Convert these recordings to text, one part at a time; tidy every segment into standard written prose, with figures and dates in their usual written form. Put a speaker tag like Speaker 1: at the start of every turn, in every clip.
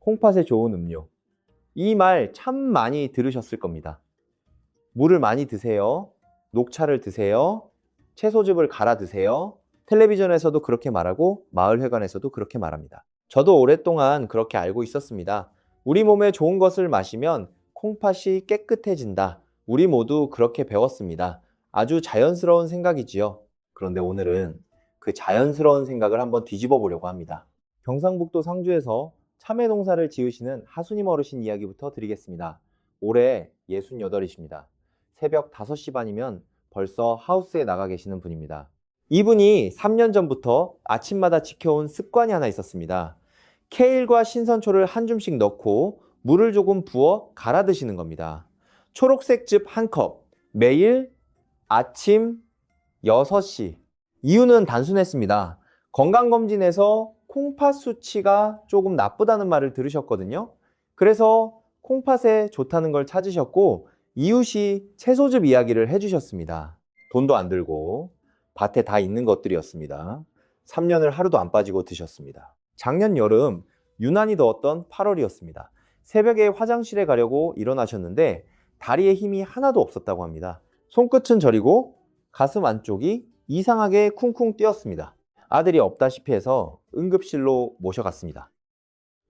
Speaker 1: 콩팥에 좋은 음료. 이 말 참 많이 들으셨을 겁니다. 물을 많이 드세요. 녹차를 드세요. 채소즙을 갈아 드세요. 텔레비전에서도 그렇게 말하고 마을회관에서도 그렇게 말합니다. 저도 오랫동안 그렇게 알고 있었습니다. 우리 몸에 좋은 것을 마시면 콩팥이 깨끗해진다. 우리 모두 그렇게 배웠습니다. 아주 자연스러운 생각이지요. 그런데 오늘은 그 자연스러운 생각을 한번 뒤집어 보려고 합니다. 경상북도 상주에서 참외 농사를 지으시는 하수님 어르신 이야기부터 드리겠습니다. 올해 68이십니다. 새벽 5시 반이면 벌써 하우스에 나가 계시는 분입니다. 이분이 3년 전부터 아침마다 지켜온 습관이 하나 있었습니다. 케일과 신선초를 한 줌씩 넣고 물을 조금 부어 갈아 드시는 겁니다. 초록색 즙 한 컵, 매일 아침 6시. 이유는 단순했습니다. 건강검진에서 콩팥 수치가 조금 나쁘다는 말을 들으셨거든요. 그래서 콩팥에 좋다는 걸 찾으셨고 이웃이 채소즙 이야기를 해주셨습니다. 돈도 안 들고 밭에 다 있는 것들이었습니다. 3년을 하루도 안 빠지고 드셨습니다. 작년 여름 유난히 더웠던 8월이었습니다. 새벽에 화장실에 가려고 일어나셨는데 다리에 힘이 하나도 없었다고 합니다. 손끝은 저리고 가슴 안쪽이 이상하게 쿵쿵 뛰었습니다. 아들이 없다시피 해서 응급실로 모셔갔습니다.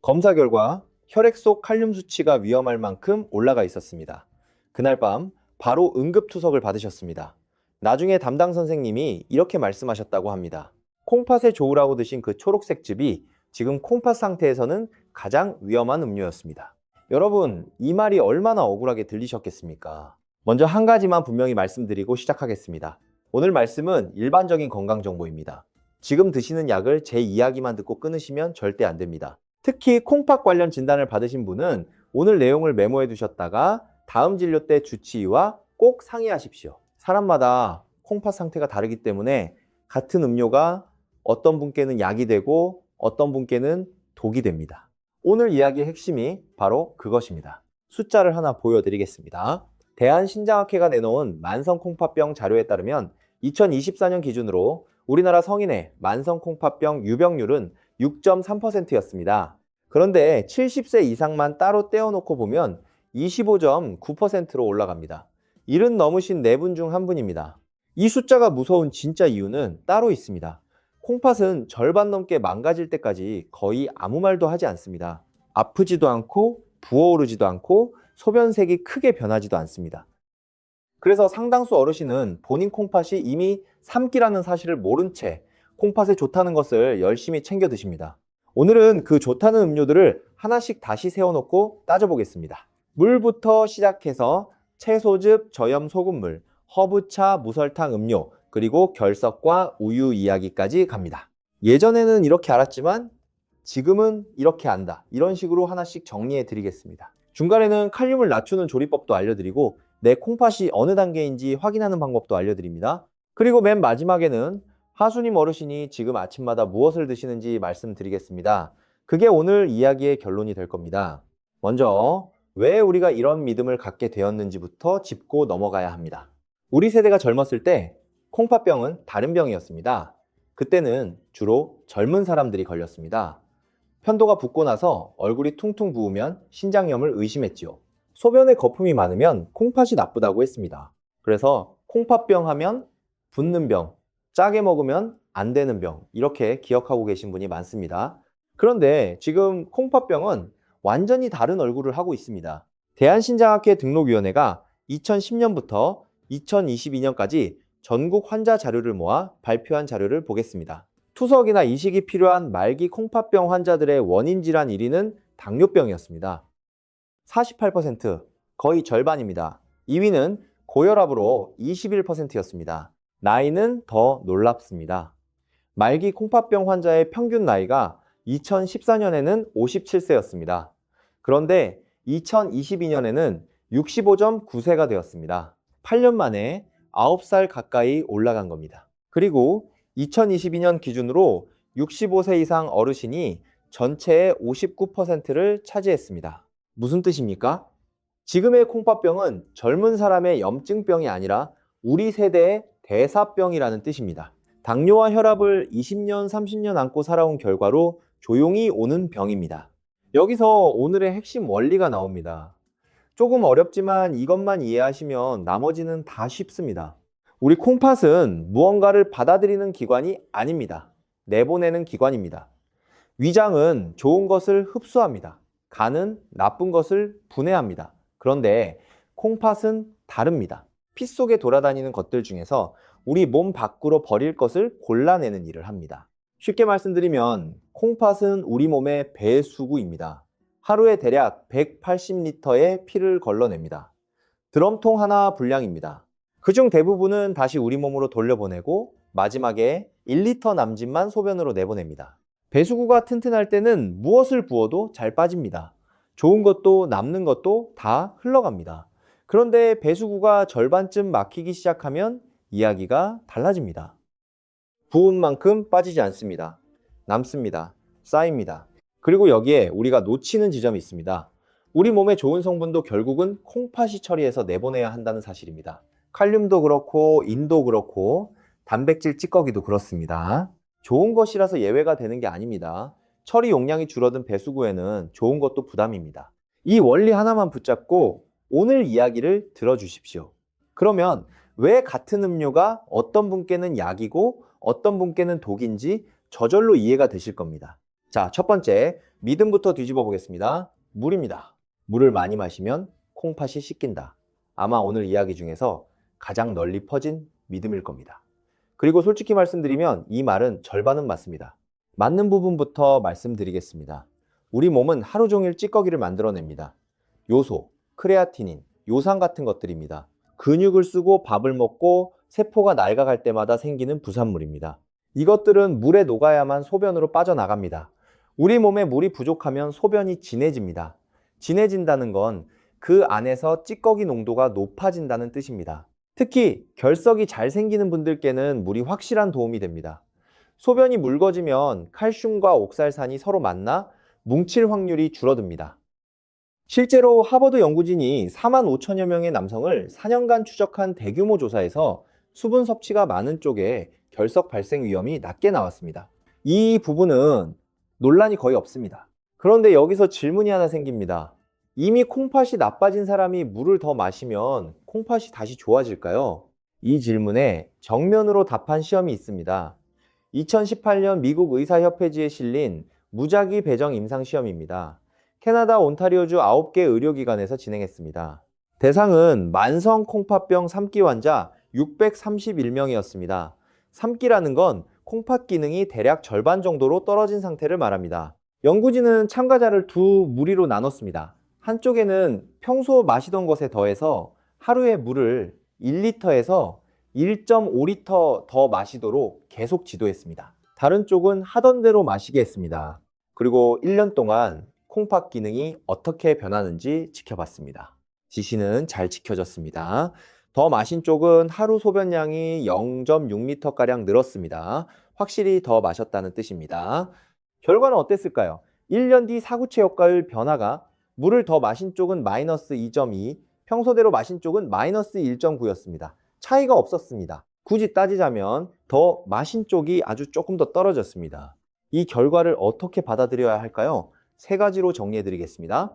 Speaker 1: 검사 결과 혈액 속 칼륨 수치가 위험할 만큼 올라가 있었습니다. 그날 밤 바로 응급투석을 받으셨습니다. 나중에 담당 선생님이 이렇게 말씀하셨다고 합니다. 콩팥에 좋으라고 드신 그 초록색 즙이 지금 콩팥 상태에서는 가장 위험한 음료였습니다. 여러분, 이 말이 얼마나 억울하게 들리셨겠습니까? 먼저 한 가지만 분명히 말씀드리고 시작하겠습니다. 오늘 말씀은 일반적인 건강 정보입니다. 지금 드시는 약을 제 이야기만 듣고 끊으시면 절대 안 됩니다. 특히 콩팥 관련 진단을 받으신 분은 오늘 내용을 메모해 두셨다가 다음 진료 때 주치의와 꼭 상의하십시오. 사람마다 콩팥 상태가 다르기 때문에 같은 음료가 어떤 분께는 약이 되고 어떤 분께는 독이 됩니다. 오늘 이야기의 핵심이 바로 그것입니다. 숫자를 하나 보여드리겠습니다. 대한신장학회가 내놓은 만성콩팥병 자료에 따르면 2024년 기준으로 우리나라 성인의 만성콩팥병 유병률은 6.3%였습니다. 그런데 70세 이상만 따로 떼어놓고 보면 25.9%로 올라갑니다. 70 넘으신 4분 중 1분입니다. 이 숫자가 무서운 진짜 이유는 따로 있습니다. 콩팥은 절반 넘게 망가질 때까지 거의 아무 말도 하지 않습니다. 아프지도 않고 부어오르지도 않고 소변색이 크게 변하지도 않습니다. 그래서 상당수 어르신은 본인 콩팥이 이미 삼기라는 사실을 모른 채 콩팥에 좋다는 것을 열심히 챙겨 드십니다. 오늘은 그 좋다는 음료들을 하나씩 다시 세워놓고 따져보겠습니다. 물부터 시작해서 채소즙, 저염 소금물, 허브차, 무설탕 음료, 그리고 결석과 우유 이야기까지 갑니다. 예전에는 이렇게 알았지만 지금은 이렇게 안다. 이런 식으로 하나씩 정리해 드리겠습니다. 중간에는 칼륨을 낮추는 조리법도 알려드리고 내 콩팥이 어느 단계인지 확인하는 방법도 알려드립니다. 그리고 맨 마지막에는 하수님 어르신이 지금 아침마다 무엇을 드시는지 말씀드리겠습니다. 그게 오늘 이야기의 결론이 될 겁니다. 먼저 왜 우리가 이런 믿음을 갖게 되었는지부터 짚고 넘어가야 합니다. 우리 세대가 젊었을 때 콩팥병은 다른 병이었습니다. 그때는 주로 젊은 사람들이 걸렸습니다. 편도가 붓고 나서 얼굴이 퉁퉁 부으면 신장염을 의심했지요. 소변에 거품이 많으면 콩팥이 나쁘다고 했습니다. 그래서 콩팥병 하면 붓는 병, 짜게 먹으면 안 되는 병, 이렇게 기억하고 계신 분이 많습니다. 그런데 지금 콩팥병은 완전히 다른 얼굴을 하고 있습니다. 대한신장학회 등록위원회가 2010년부터 2022년까지 전국 환자 자료를 모아 발표한 자료를 보겠습니다. 투석이나 이식이 필요한 말기 콩팥병 환자들의 원인 질환 1위는 당뇨병이었습니다. 48%, 거의 절반입니다. 2위는 고혈압으로 21%였습니다. 나이는 더 놀랍습니다. 말기 콩팥병 환자의 평균 나이가 2014년에는 57세였습니다. 그런데 2022년에는 65.9세가 되었습니다. 8년 만에 9살 가까이 올라간 겁니다. 그리고 2022년 기준으로 65세 이상 어르신이 전체의 59%를 차지했습니다. 무슨 뜻입니까? 지금의 콩팥병은 젊은 사람의 염증병이 아니라 우리 세대의 대사병이라는 뜻입니다. 당뇨와 혈압을 20년, 30년 안고 살아온 결과로 조용히 오는 병입니다. 여기서 오늘의 핵심 원리가 나옵니다. 조금 어렵지만 이것만 이해하시면 나머지는 다 쉽습니다. 우리 콩팥은 무언가를 받아들이는 기관이 아닙니다. 내보내는 기관입니다. 위장은 좋은 것을 흡수합니다. 간은 나쁜 것을 분해합니다. 그런데 콩팥은 다릅니다. 피 속에 돌아다니는 것들 중에서 우리 몸 밖으로 버릴 것을 골라내는 일을 합니다. 쉽게 말씀드리면 콩팥은 우리 몸의 배수구입니다. 하루에 대략 180리터의 피를 걸러냅니다. 드럼통 하나 분량입니다. 그중 대부분은 다시 우리 몸으로 돌려보내고 마지막에 1리터 남짓만 소변으로 내보냅니다. 배수구가 튼튼할 때는 무엇을 부어도 잘 빠집니다. 좋은 것도 남는 것도 다 흘러갑니다. 그런데 배수구가 절반쯤 막히기 시작하면 이야기가 달라집니다. 부은 만큼 빠지지 않습니다. 남습니다. 쌓입니다. 그리고 여기에 우리가 놓치는 지점이 있습니다. 우리 몸에 좋은 성분도 결국은 콩팥이 처리해서 내보내야 한다는 사실입니다. 칼륨도 그렇고 인도 그렇고 단백질 찌꺼기도 그렇습니다. 좋은 것이라서 예외가 되는 게 아닙니다. 처리 용량이 줄어든 배수구에는 좋은 것도 부담입니다. 이 원리 하나만 붙잡고 오늘 이야기를 들어주십시오. 그러면 왜 같은 음료가 어떤 분께는 약이고 어떤 분께는 독인지 저절로 이해가 되실 겁니다. 자, 첫 번째, 믿음부터 뒤집어 보겠습니다. 물입니다. 물을 많이 마시면 콩팥이 씻긴다. 아마 오늘 이야기 중에서 가장 널리 퍼진 믿음일 겁니다. 그리고 솔직히 말씀드리면 이 말은 절반은 맞습니다. 맞는 부분부터 말씀드리겠습니다. 우리 몸은 하루 종일 찌꺼기를 만들어냅니다. 요소, 크레아티닌, 요산 같은 것들입니다. 근육을 쓰고 밥을 먹고 세포가 낡아갈 때마다 생기는 부산물입니다. 이것들은 물에 녹아야만 소변으로 빠져나갑니다. 우리 몸에 물이 부족하면 소변이 진해집니다. 진해진다는 건 그 안에서 찌꺼기 농도가 높아진다는 뜻입니다. 특히 결석이 잘 생기는 분들께는 물이 확실한 도움이 됩니다. 소변이 묽어지면 칼슘과 옥살산이 서로 만나 뭉칠 확률이 줄어듭니다. 실제로 하버드 연구진이 4만 5천여 명의 남성을 4년간 추적한 대규모 조사에서 수분 섭취가 많은 쪽에 결석 발생 위험이 낮게 나왔습니다. 이 부분은 논란이 거의 없습니다. 그런데 여기서 질문이 하나 생깁니다. 이미 콩팥이 나빠진 사람이 물을 더 마시면 콩팥이 다시 좋아질까요? 이 질문에 정면으로 답한 시험이 있습니다. 2018년 미국 의사협회지에 실린 무작위 배정 임상 시험입니다. 캐나다 온타리오주 9개 의료기관에서 진행했습니다. 대상은 만성 콩팥병 3기 환자 631명이었습니다. 3기라는 건 콩팥 기능이 대략 절반 정도로 떨어진 상태를 말합니다. 연구진은 참가자를 두 무리로 나눴습니다. 한쪽에는 평소 마시던 것에 더해서 하루에 물을 1리터에서 1.5리터 더 마시도록 계속 지도했습니다. 다른 쪽은 하던 대로 마시게 했습니다. 그리고 1년 동안 콩팥 기능이 어떻게 변하는지 지켜봤습니다. 지시는 잘 지켜졌습니다. 더 마신 쪽은 하루 소변량이 0.6리터가량 늘었습니다. 확실히 더 마셨다는 뜻입니다. 결과는 어땠을까요? 1년 뒤 사구체 효과율 변화가 물을 더 마신 쪽은 마이너스 2.2, 평소대로 마신 쪽은 마이너스 1.9였습니다. 차이가 없었습니다. 굳이 따지자면 더 마신 쪽이 아주 조금 더 떨어졌습니다. 이 결과를 어떻게 받아들여야 할까요? 세 가지로 정리해 드리겠습니다.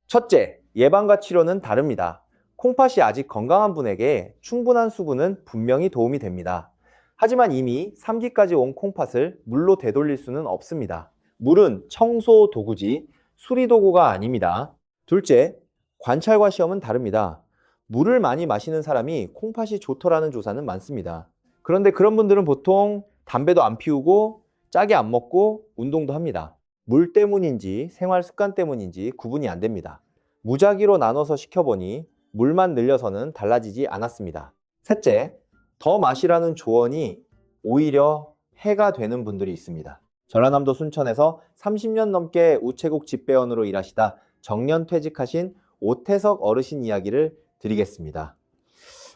Speaker 1: 첫째, 예방과 치료는 다릅니다. 콩팥이 아직 건강한 분에게 충분한 수분은 분명히 도움이 됩니다. 하지만 이미 3기까지 온 콩팥을 물로 되돌릴 수는 없습니다. 물은 청소 도구지 수리도구가 아닙니다. 둘째, 관찰과 시험은 다릅니다. 물을 많이 마시는 사람이 콩팥이 좋더라는 조사는 많습니다. 그런데 그런 분들은 보통 담배도 안 피우고 짜게 안 먹고 운동도 합니다. 물 때문인지 생활 습관 때문인지 구분이 안 됩니다. 무작위로 나눠서 시켜보니 물만 늘려서는 달라지지 않았습니다. 셋째, 더 마시라는 조언이 오히려 해가 되는 분들이 있습니다. 전라남도 순천에서 30년 넘게 우체국 집배원으로 일하시다 정년 퇴직하신 오태석 어르신 이야기를 드리겠습니다.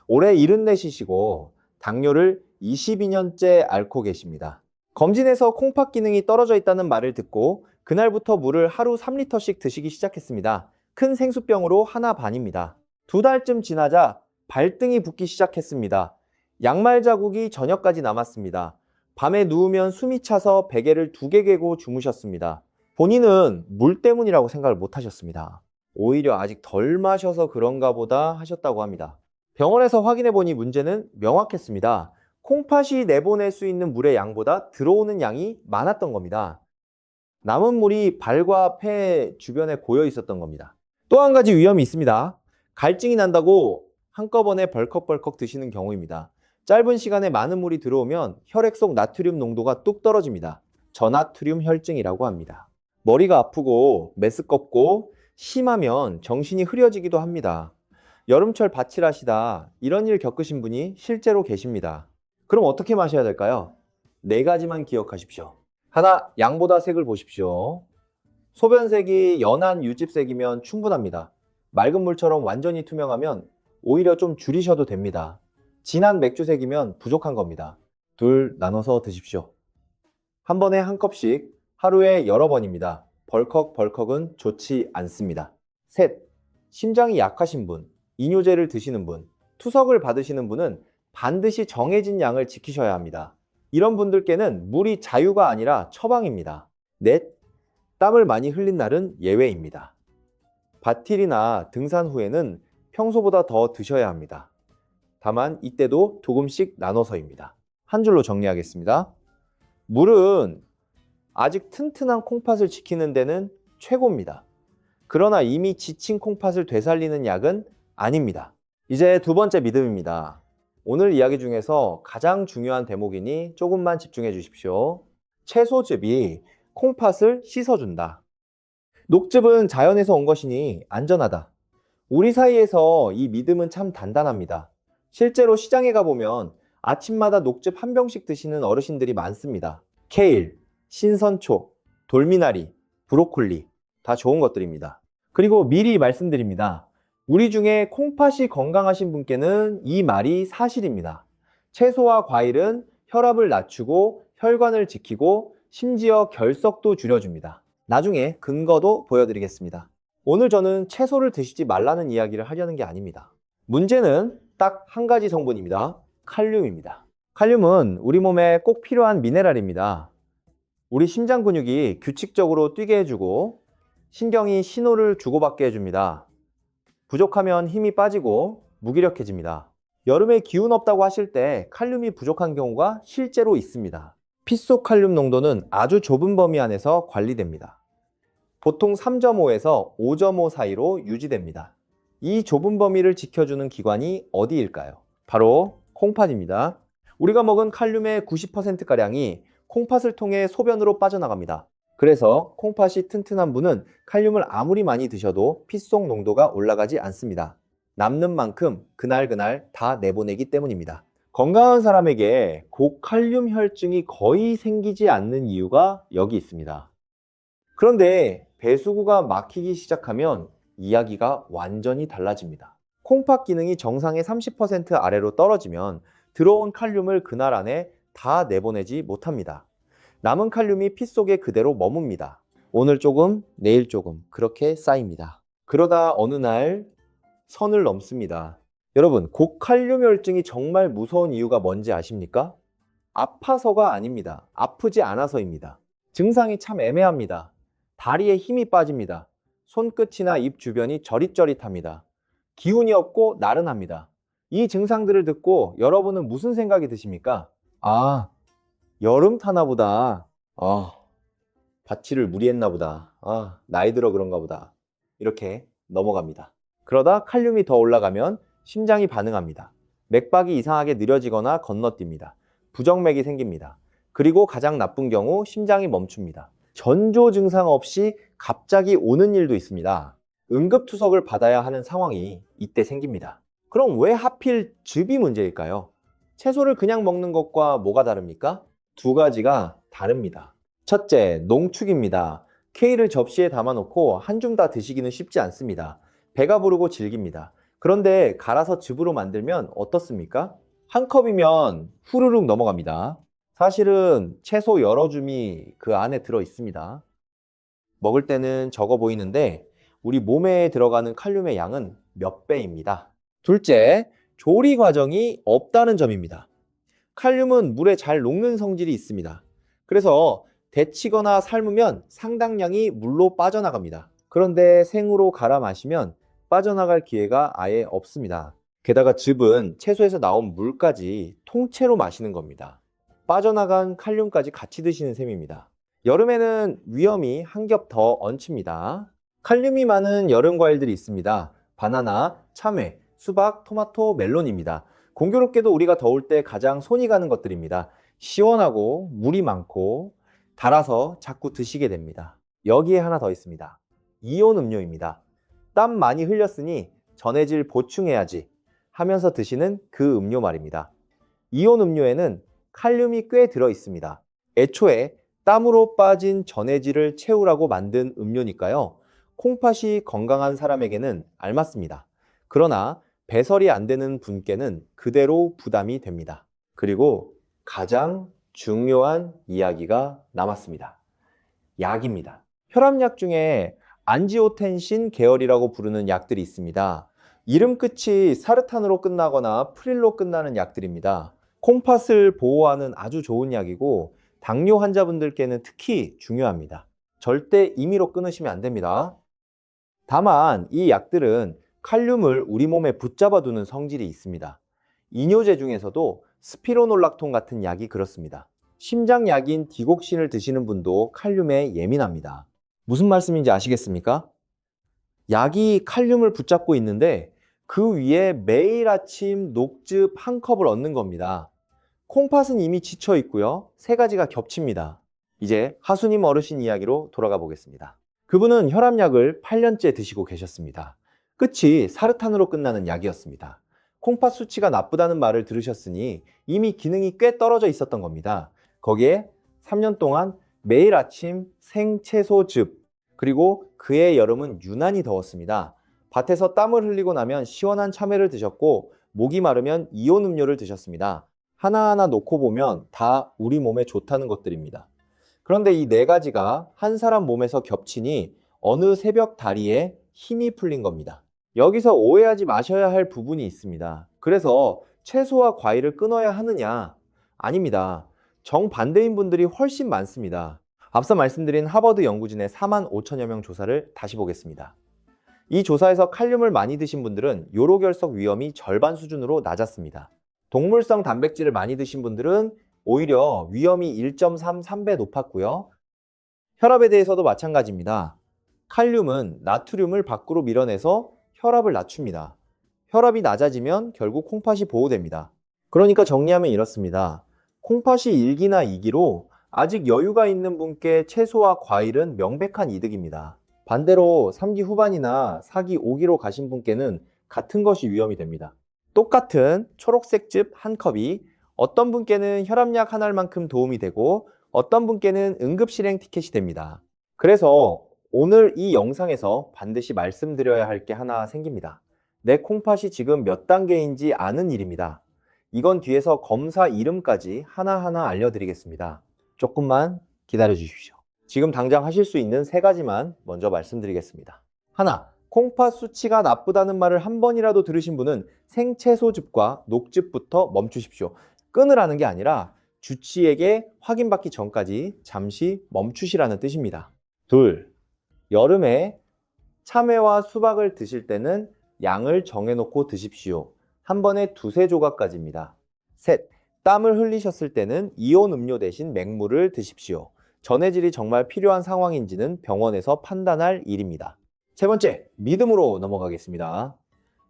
Speaker 1: 올해 74시시고 당뇨를 22년째 앓고 계십니다. 검진에서 콩팥 기능이 떨어져 있다는 말을 듣고 그날부터 물을 하루 3리터씩 드시기 시작했습니다. 큰 생수병으로 하나 반입니다. 2달쯤 지나자 발등이 붓기 시작했습니다. 양말 자국이 저녁까지 남았습니다. 밤에 누우면 숨이 차서 베개를 2개 개고 주무셨습니다. 본인은 물 때문이라고 생각을 못 하셨습니다. 오히려 아직 덜 마셔서 그런가 보다 하셨다고 합니다. 병원에서 확인해 보니 문제는 명확했습니다. 콩팥이 내보낼 수 있는 물의 양보다 들어오는 양이 많았던 겁니다. 남은 물이 발과 폐 주변에 고여 있었던 겁니다. 또 한 가지 위험이 있습니다. 갈증이 난다고 한꺼번에 벌컥벌컥 드시는 경우입니다. 짧은 시간에 많은 물이 들어오면 혈액 속 나트륨 농도가 뚝 떨어집니다. 저나트륨 혈증이라고 합니다. 머리가 아프고 메스껍고 심하면 정신이 흐려지기도 합니다. 여름철 바칠하시다 이런 일 겪으신 분이 실제로 계십니다. 그럼 어떻게 마셔야 될까요? 네 가지만 기억하십시오. 하나, 양보다 색을 보십시오. 소변색이 연한 유집색이면 충분합니다. 맑은 물처럼 완전히 투명하면 오히려 좀 줄이셔도 됩니다. 진한 맥주색이면 부족한 겁니다. 둘, 나눠서 드십시오. 한 번에 한 컵씩 하루에 여러 번입니다. 벌컥벌컥은 좋지 않습니다. 셋, 심장이 약하신 분, 이뇨제를 드시는 분, 투석을 받으시는 분은 반드시 정해진 양을 지키셔야 합니다. 이런 분들께는 물이 자유가 아니라 처방입니다. 넷, 땀을 많이 흘린 날은 예외입니다. 바틸이나 등산 후에는 평소보다 더 드셔야 합니다. 다만 이때도 조금씩 나눠서입니다. 한 줄로 정리하겠습니다. 물은 아직 튼튼한 콩팥을 지키는 데는 최고입니다. 그러나 이미 지친 콩팥을 되살리는 약은 아닙니다. 이제 두 번째 믿음입니다. 오늘 이야기 중에서 가장 중요한 대목이니 조금만 집중해 주십시오. 채소즙이 콩팥을 씻어준다. 녹즙은 자연에서 온 것이니 안전하다. 우리 사이에서 이 믿음은 참 단단합니다. 실제로 시장에 가보면 아침마다 녹즙 한 병씩 드시는 어르신들이 많습니다. 케일, 신선초, 돌미나리, 브로콜리 다 좋은 것들입니다. 그리고 미리 말씀드립니다. 우리 중에 콩팥이 건강하신 분께는 이 말이 사실입니다. 채소와 과일은 혈압을 낮추고 혈관을 지키고 심지어 결석도 줄여줍니다. 나중에 근거도 보여드리겠습니다. 오늘 저는 채소를 드시지 말라는 이야기를 하려는 게 아닙니다. 문제는 딱 한 가지 성분입니다. 칼륨입니다. 칼륨은 우리 몸에 꼭 필요한 미네랄입니다. 우리 심장 근육이 규칙적으로 뛰게 해주고 신경이 신호를 주고받게 해줍니다. 부족하면 힘이 빠지고 무기력해집니다. 여름에 기운 없다고 하실 때 칼륨이 부족한 경우가 실제로 있습니다. 피 속 칼륨 농도는 아주 좁은 범위 안에서 관리됩니다. 보통 3.5에서 5.5 사이로 유지됩니다. 이 좁은 범위를 지켜주는 기관이 어디일까요? 바로 콩팥입니다. 우리가 먹은 칼륨의 90%가량이 콩팥을 통해 소변으로 빠져나갑니다. 그래서 콩팥이 튼튼한 분은 칼륨을 아무리 많이 드셔도 피 속 농도가 올라가지 않습니다. 남는 만큼 그날 다 내보내기 때문입니다. 건강한 사람에게 고칼륨 혈증이 거의 생기지 않는 이유가 여기 있습니다. 그런데 배수구가 막히기 시작하면 이야기가 완전히 달라집니다. 콩팥 기능이 정상의 30% 아래로 떨어지면 들어온 칼륨을 그날 안에 다 내보내지 못합니다. 남은 칼륨이 피 속에 그대로 머뭅니다. 오늘 조금, 내일 조금 그렇게 쌓입니다. 그러다 어느 날 선을 넘습니다. 여러분, 고칼륨 혈증이 정말 무서운 이유가 뭔지 아십니까? 아파서가 아닙니다. 아프지 않아서입니다. 증상이 참 애매합니다. 다리에 힘이 빠집니다. 손끝이나 입 주변이 저릿저릿합니다. 기운이 없고 나른합니다. 이 증상들을 듣고 여러분은 무슨 생각이 드십니까? 아, 여름 타나 보다. 바치를 무리했나 보다. 나이 들어 그런가 보다. 이렇게 넘어갑니다. 그러다 칼륨이 더 올라가면 심장이 반응합니다. 맥박이 이상하게 느려지거나 건너뜁니다. 부정맥이 생깁니다. 그리고 가장 나쁜 경우 심장이 멈춥니다. 전조 증상 없이 갑자기 오는 일도 있습니다. 응급투석을 받아야 하는 상황이 이때 생깁니다. 그럼 왜 하필 즙이 문제일까요? 채소를 그냥 먹는 것과 뭐가 다릅니까? 두 가지가 다릅니다. 첫째, 농축입니다. 케일을 접시에 담아놓고 한 줌 다 드시기는 쉽지 않습니다. 배가 부르고 질깁니다. 그런데 갈아서 즙으로 만들면 어떻습니까? 한 컵이면 후루룩 넘어갑니다. 사실은 채소 여러 줌이 그 안에 들어 있습니다. 먹을 때는 적어 보이는데 우리 몸에 들어가는 칼륨의 양은 몇 배입니다. 둘째, 조리 과정이 없다는 점입니다. 칼륨은 물에 잘 녹는 성질이 있습니다. 그래서 데치거나 삶으면 상당량이 물로 빠져나갑니다. 그런데 생으로 갈아 마시면 빠져나갈 기회가 아예 없습니다. 게다가 즙은 채소에서 나온 물까지 통째로 마시는 겁니다. 빠져나간 칼륨까지 같이 드시는 셈입니다. 여름에는 위험이 한 겹 더 얹힙니다. 칼륨이 많은 여름 과일들이 있습니다. 바나나, 참외, 수박, 토마토, 멜론입니다. 공교롭게도 우리가 더울 때 가장 손이 가는 것들입니다. 시원하고 물이 많고 달아서 자꾸 드시게 됩니다. 여기에 하나 더 있습니다. 이온 음료입니다. 땀 많이 흘렸으니 전해질 보충해야지 하면서 드시는 그 음료 말입니다. 이온 음료에는 칼륨이 꽤 들어 있습니다. 애초에 땀으로 빠진 전해질을 채우라고 만든 음료니까요. 콩팥이 건강한 사람에게는 알맞습니다. 그러나 배설이 안 되는 분께는 그대로 부담이 됩니다. 그리고 가장 중요한 이야기가 남았습니다. 약입니다. 혈압약 중에 안지오텐신 계열이라고 부르는 약들이 있습니다. 이름 끝이 사르탄으로 끝나거나 프릴로 끝나는 약들입니다. 콩팥을 보호하는 아주 좋은 약이고 당뇨 환자분들께는 특히 중요합니다. 절대 임의로 끊으시면 안 됩니다. 다만 이 약들은 칼륨을 우리 몸에 붙잡아 두는 성질이 있습니다. 이뇨제 중에서도 스피로놀락톤 같은 약이 그렇습니다. 심장약인 디곡신을 드시는 분도 칼륨에 예민합니다. 무슨 말씀인지 아시겠습니까? 약이 칼륨을 붙잡고 있는데 그 위에 매일 아침 녹즙 한 컵을 얻는 겁니다. 콩팥은 이미 지쳐 있고요. 세 가지가 겹칩니다. 이제 하수님 어르신 이야기로 돌아가 보겠습니다. 그분은 혈압약을 8년째 드시고 계셨습니다. 끝이 사르탄으로 끝나는 약이었습니다. 콩팥 수치가 나쁘다는 말을 들으셨으니 이미 기능이 꽤 떨어져 있었던 겁니다. 거기에 3년 동안 매일 아침 생채소즙, 그리고 그해 여름은 유난히 더웠습니다. 밭에서 땀을 흘리고 나면 시원한 참외를 드셨고 목이 마르면 이온 음료를 드셨습니다. 하나하나 놓고 보면 다 우리 몸에 좋다는 것들입니다. 그런데 이 네 가지가 한 사람 몸에서 겹치니 어느 새벽 다리에 힘이 풀린 겁니다. 여기서 오해하지 마셔야 할 부분이 있습니다. 그래서 채소와 과일을 끊어야 하느냐? 아닙니다. 정반대인 분들이 훨씬 많습니다. 앞서 말씀드린 하버드 연구진의 4만 5천여 명 조사를 다시 보겠습니다. 이 조사에서 칼륨을 많이 드신 분들은 요로결석 위험이 절반 수준으로 낮았습니다. 동물성 단백질을 많이 드신 분들은 오히려 위험이 1.3, 3배 높았고요. 혈압에 대해서도 마찬가지입니다. 칼륨은 나트륨을 밖으로 밀어내서 혈압을 낮춥니다. 혈압이 낮아지면 결국 콩팥이 보호됩니다. 그러니까 정리하면 이렇습니다. 콩팥이 1기나 2기로 아직 여유가 있는 분께 채소와 과일은 명백한 이득입니다. 반대로 3기 후반이나 4기, 5기로 가신 분께는 같은 것이 위험이 됩니다. 똑같은 초록색 즙 한 컵이 어떤 분께는 혈압약 한 알만큼 도움이 되고 어떤 분께는 응급실행 티켓이 됩니다. 그래서 오늘 이 영상에서 반드시 말씀드려야 할 게 하나 생깁니다. 내 콩팥이 지금 몇 단계인지 아는 일입니다. 이건 뒤에서 검사 이름까지 하나하나 알려드리겠습니다. 조금만 기다려 주십시오. 지금 당장 하실 수 있는 세 가지만 먼저 말씀드리겠습니다. 하나, 콩팥 수치가 나쁘다는 말을 한 번이라도 들으신 분은 생채소즙과 녹즙부터 멈추십시오. 끊으라는 게 아니라 주치에게 확인받기 전까지 잠시 멈추시라는 뜻입니다. 둘, 여름에 참외와 수박을 드실 때는 양을 정해놓고 드십시오. 한 번에 두세 조각까지입니다. 셋, 땀을 흘리셨을 때는 이온 음료 대신 맹물을 드십시오. 전해질이 정말 필요한 상황인지는 병원에서 판단할 일입니다. 세 번째, 믿음으로 넘어가겠습니다.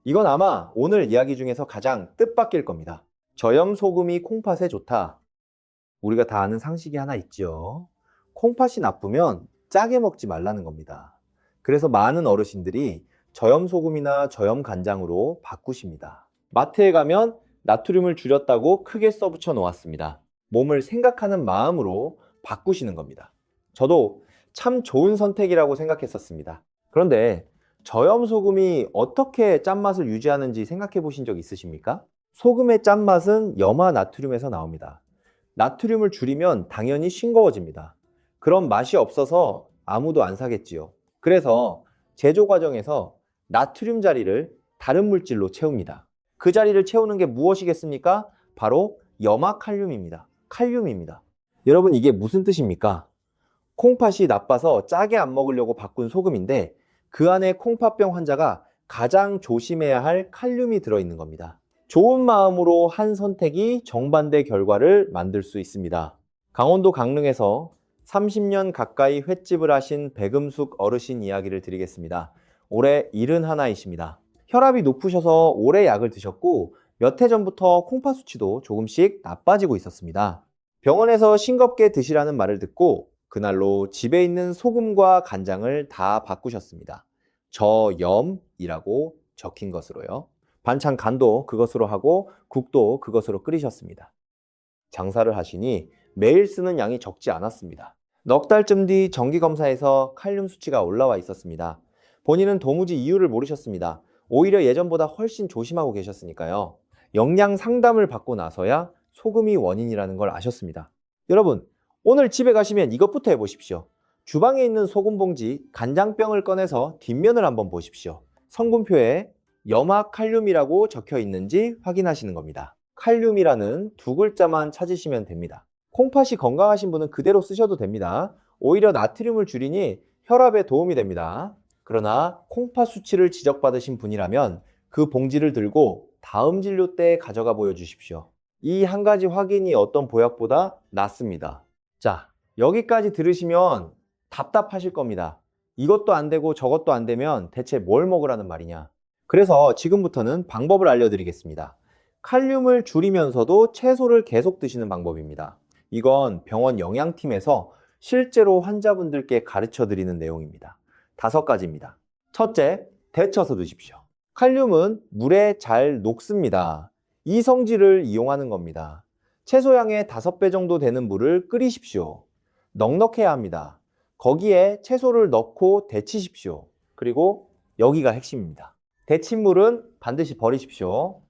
Speaker 1: 이건 아마 오늘 이야기 중에서 가장 뜻밖일 겁니다. 저염 소금이 콩팥에 좋다. 우리가 다 아는 상식이 하나 있죠. 콩팥이 나쁘면 짜게 먹지 말라는 겁니다. 그래서 많은 어르신들이 저염 소금이나 저염 간장으로 바꾸십니다. 마트에 가면 나트륨을 줄였다고 크게 써붙여 놓았습니다. 몸을 생각하는 마음으로 바꾸시는 겁니다. 저도 참 좋은 선택이라고 생각했었습니다. 그런데 저염 소금이 어떻게 짠맛을 유지하는지 생각해 보신 적 있으십니까? 소금의 짠맛은 염화 나트륨에서 나옵니다. 나트륨을 줄이면 당연히 싱거워집니다. 그럼 맛이 없어서 아무도 안 사겠지요. 그래서 제조 과정에서 나트륨 자리를 다른 물질로 채웁니다. 그 자리를 채우는 게 무엇이겠습니까? 바로 염화 칼륨입니다. 칼륨입니다. 여러분, 이게 무슨 뜻입니까? 콩팥이 나빠서 짜게 안 먹으려고 바꾼 소금인데 그 안에 콩팥병 환자가 가장 조심해야 할 칼륨이 들어있는 겁니다. 좋은 마음으로 한 선택이 정반대 결과를 만들 수 있습니다. 강원도 강릉에서 30년 가까이 횟집을 하신 백음숙 어르신 이야기를 드리겠습니다. 올해 71이십니다. 혈압이 높으셔서 오래 약을 드셨고 몇 해 전부터 콩팥 수치도 조금씩 나빠지고 있었습니다. 병원에서 싱겁게 드시라는 말을 듣고 그날로 집에 있는 소금과 간장을 다 바꾸셨습니다. 저염이라고 적힌 것으로요. 반찬 간도 그것으로 하고 국도 그것으로 끓이셨습니다. 장사를 하시니 매일 쓰는 양이 적지 않았습니다. 넉 달쯤 뒤 정기검사에서 칼륨 수치가 올라와 있었습니다. 본인은 도무지 이유를 모르셨습니다. 오히려 예전보다 훨씬 조심하고 계셨으니까요. 영양 상담을 받고 나서야 소금이 원인이라는 걸 아셨습니다. 여러분, 오늘 집에 가시면 이것부터 해보십시오. 주방에 있는 소금 봉지, 간장병을 꺼내서 뒷면을 한번 보십시오. 성분표에 염화칼륨이라고 적혀 있는지 확인하시는 겁니다. 칼륨이라는 두 글자만 찾으시면 됩니다. 콩팥이 건강하신 분은 그대로 쓰셔도 됩니다. 오히려 나트륨을 줄이니 혈압에 도움이 됩니다. 그러나 콩팥 수치를 지적받으신 분이라면 그 봉지를 들고 다음 진료 때 가져가 보여주십시오. 이 한 가지 확인이 어떤 보약보다 낫습니다. 자, 여기까지 들으시면 답답하실 겁니다. 이것도 안 되고 저것도 안 되면 대체 뭘 먹으라는 말이냐. 그래서 지금부터는 방법을 알려드리겠습니다. 칼륨을 줄이면서도 채소를 계속 드시는 방법입니다. 이건 병원 영양팀에서 실제로 환자분들께 가르쳐 드리는 내용입니다. 5가지입니다. 첫째, 데쳐서 드십시오. 칼륨은 물에 잘 녹습니다. 이 성질을 이용하는 겁니다. 채소양의 5배 정도 되는 물을 끓이십시오. 넉넉해야 합니다. 거기에 채소를 넣고 데치십시오. 그리고 여기가 핵심입니다. 데친 물은 반드시 버리십시오.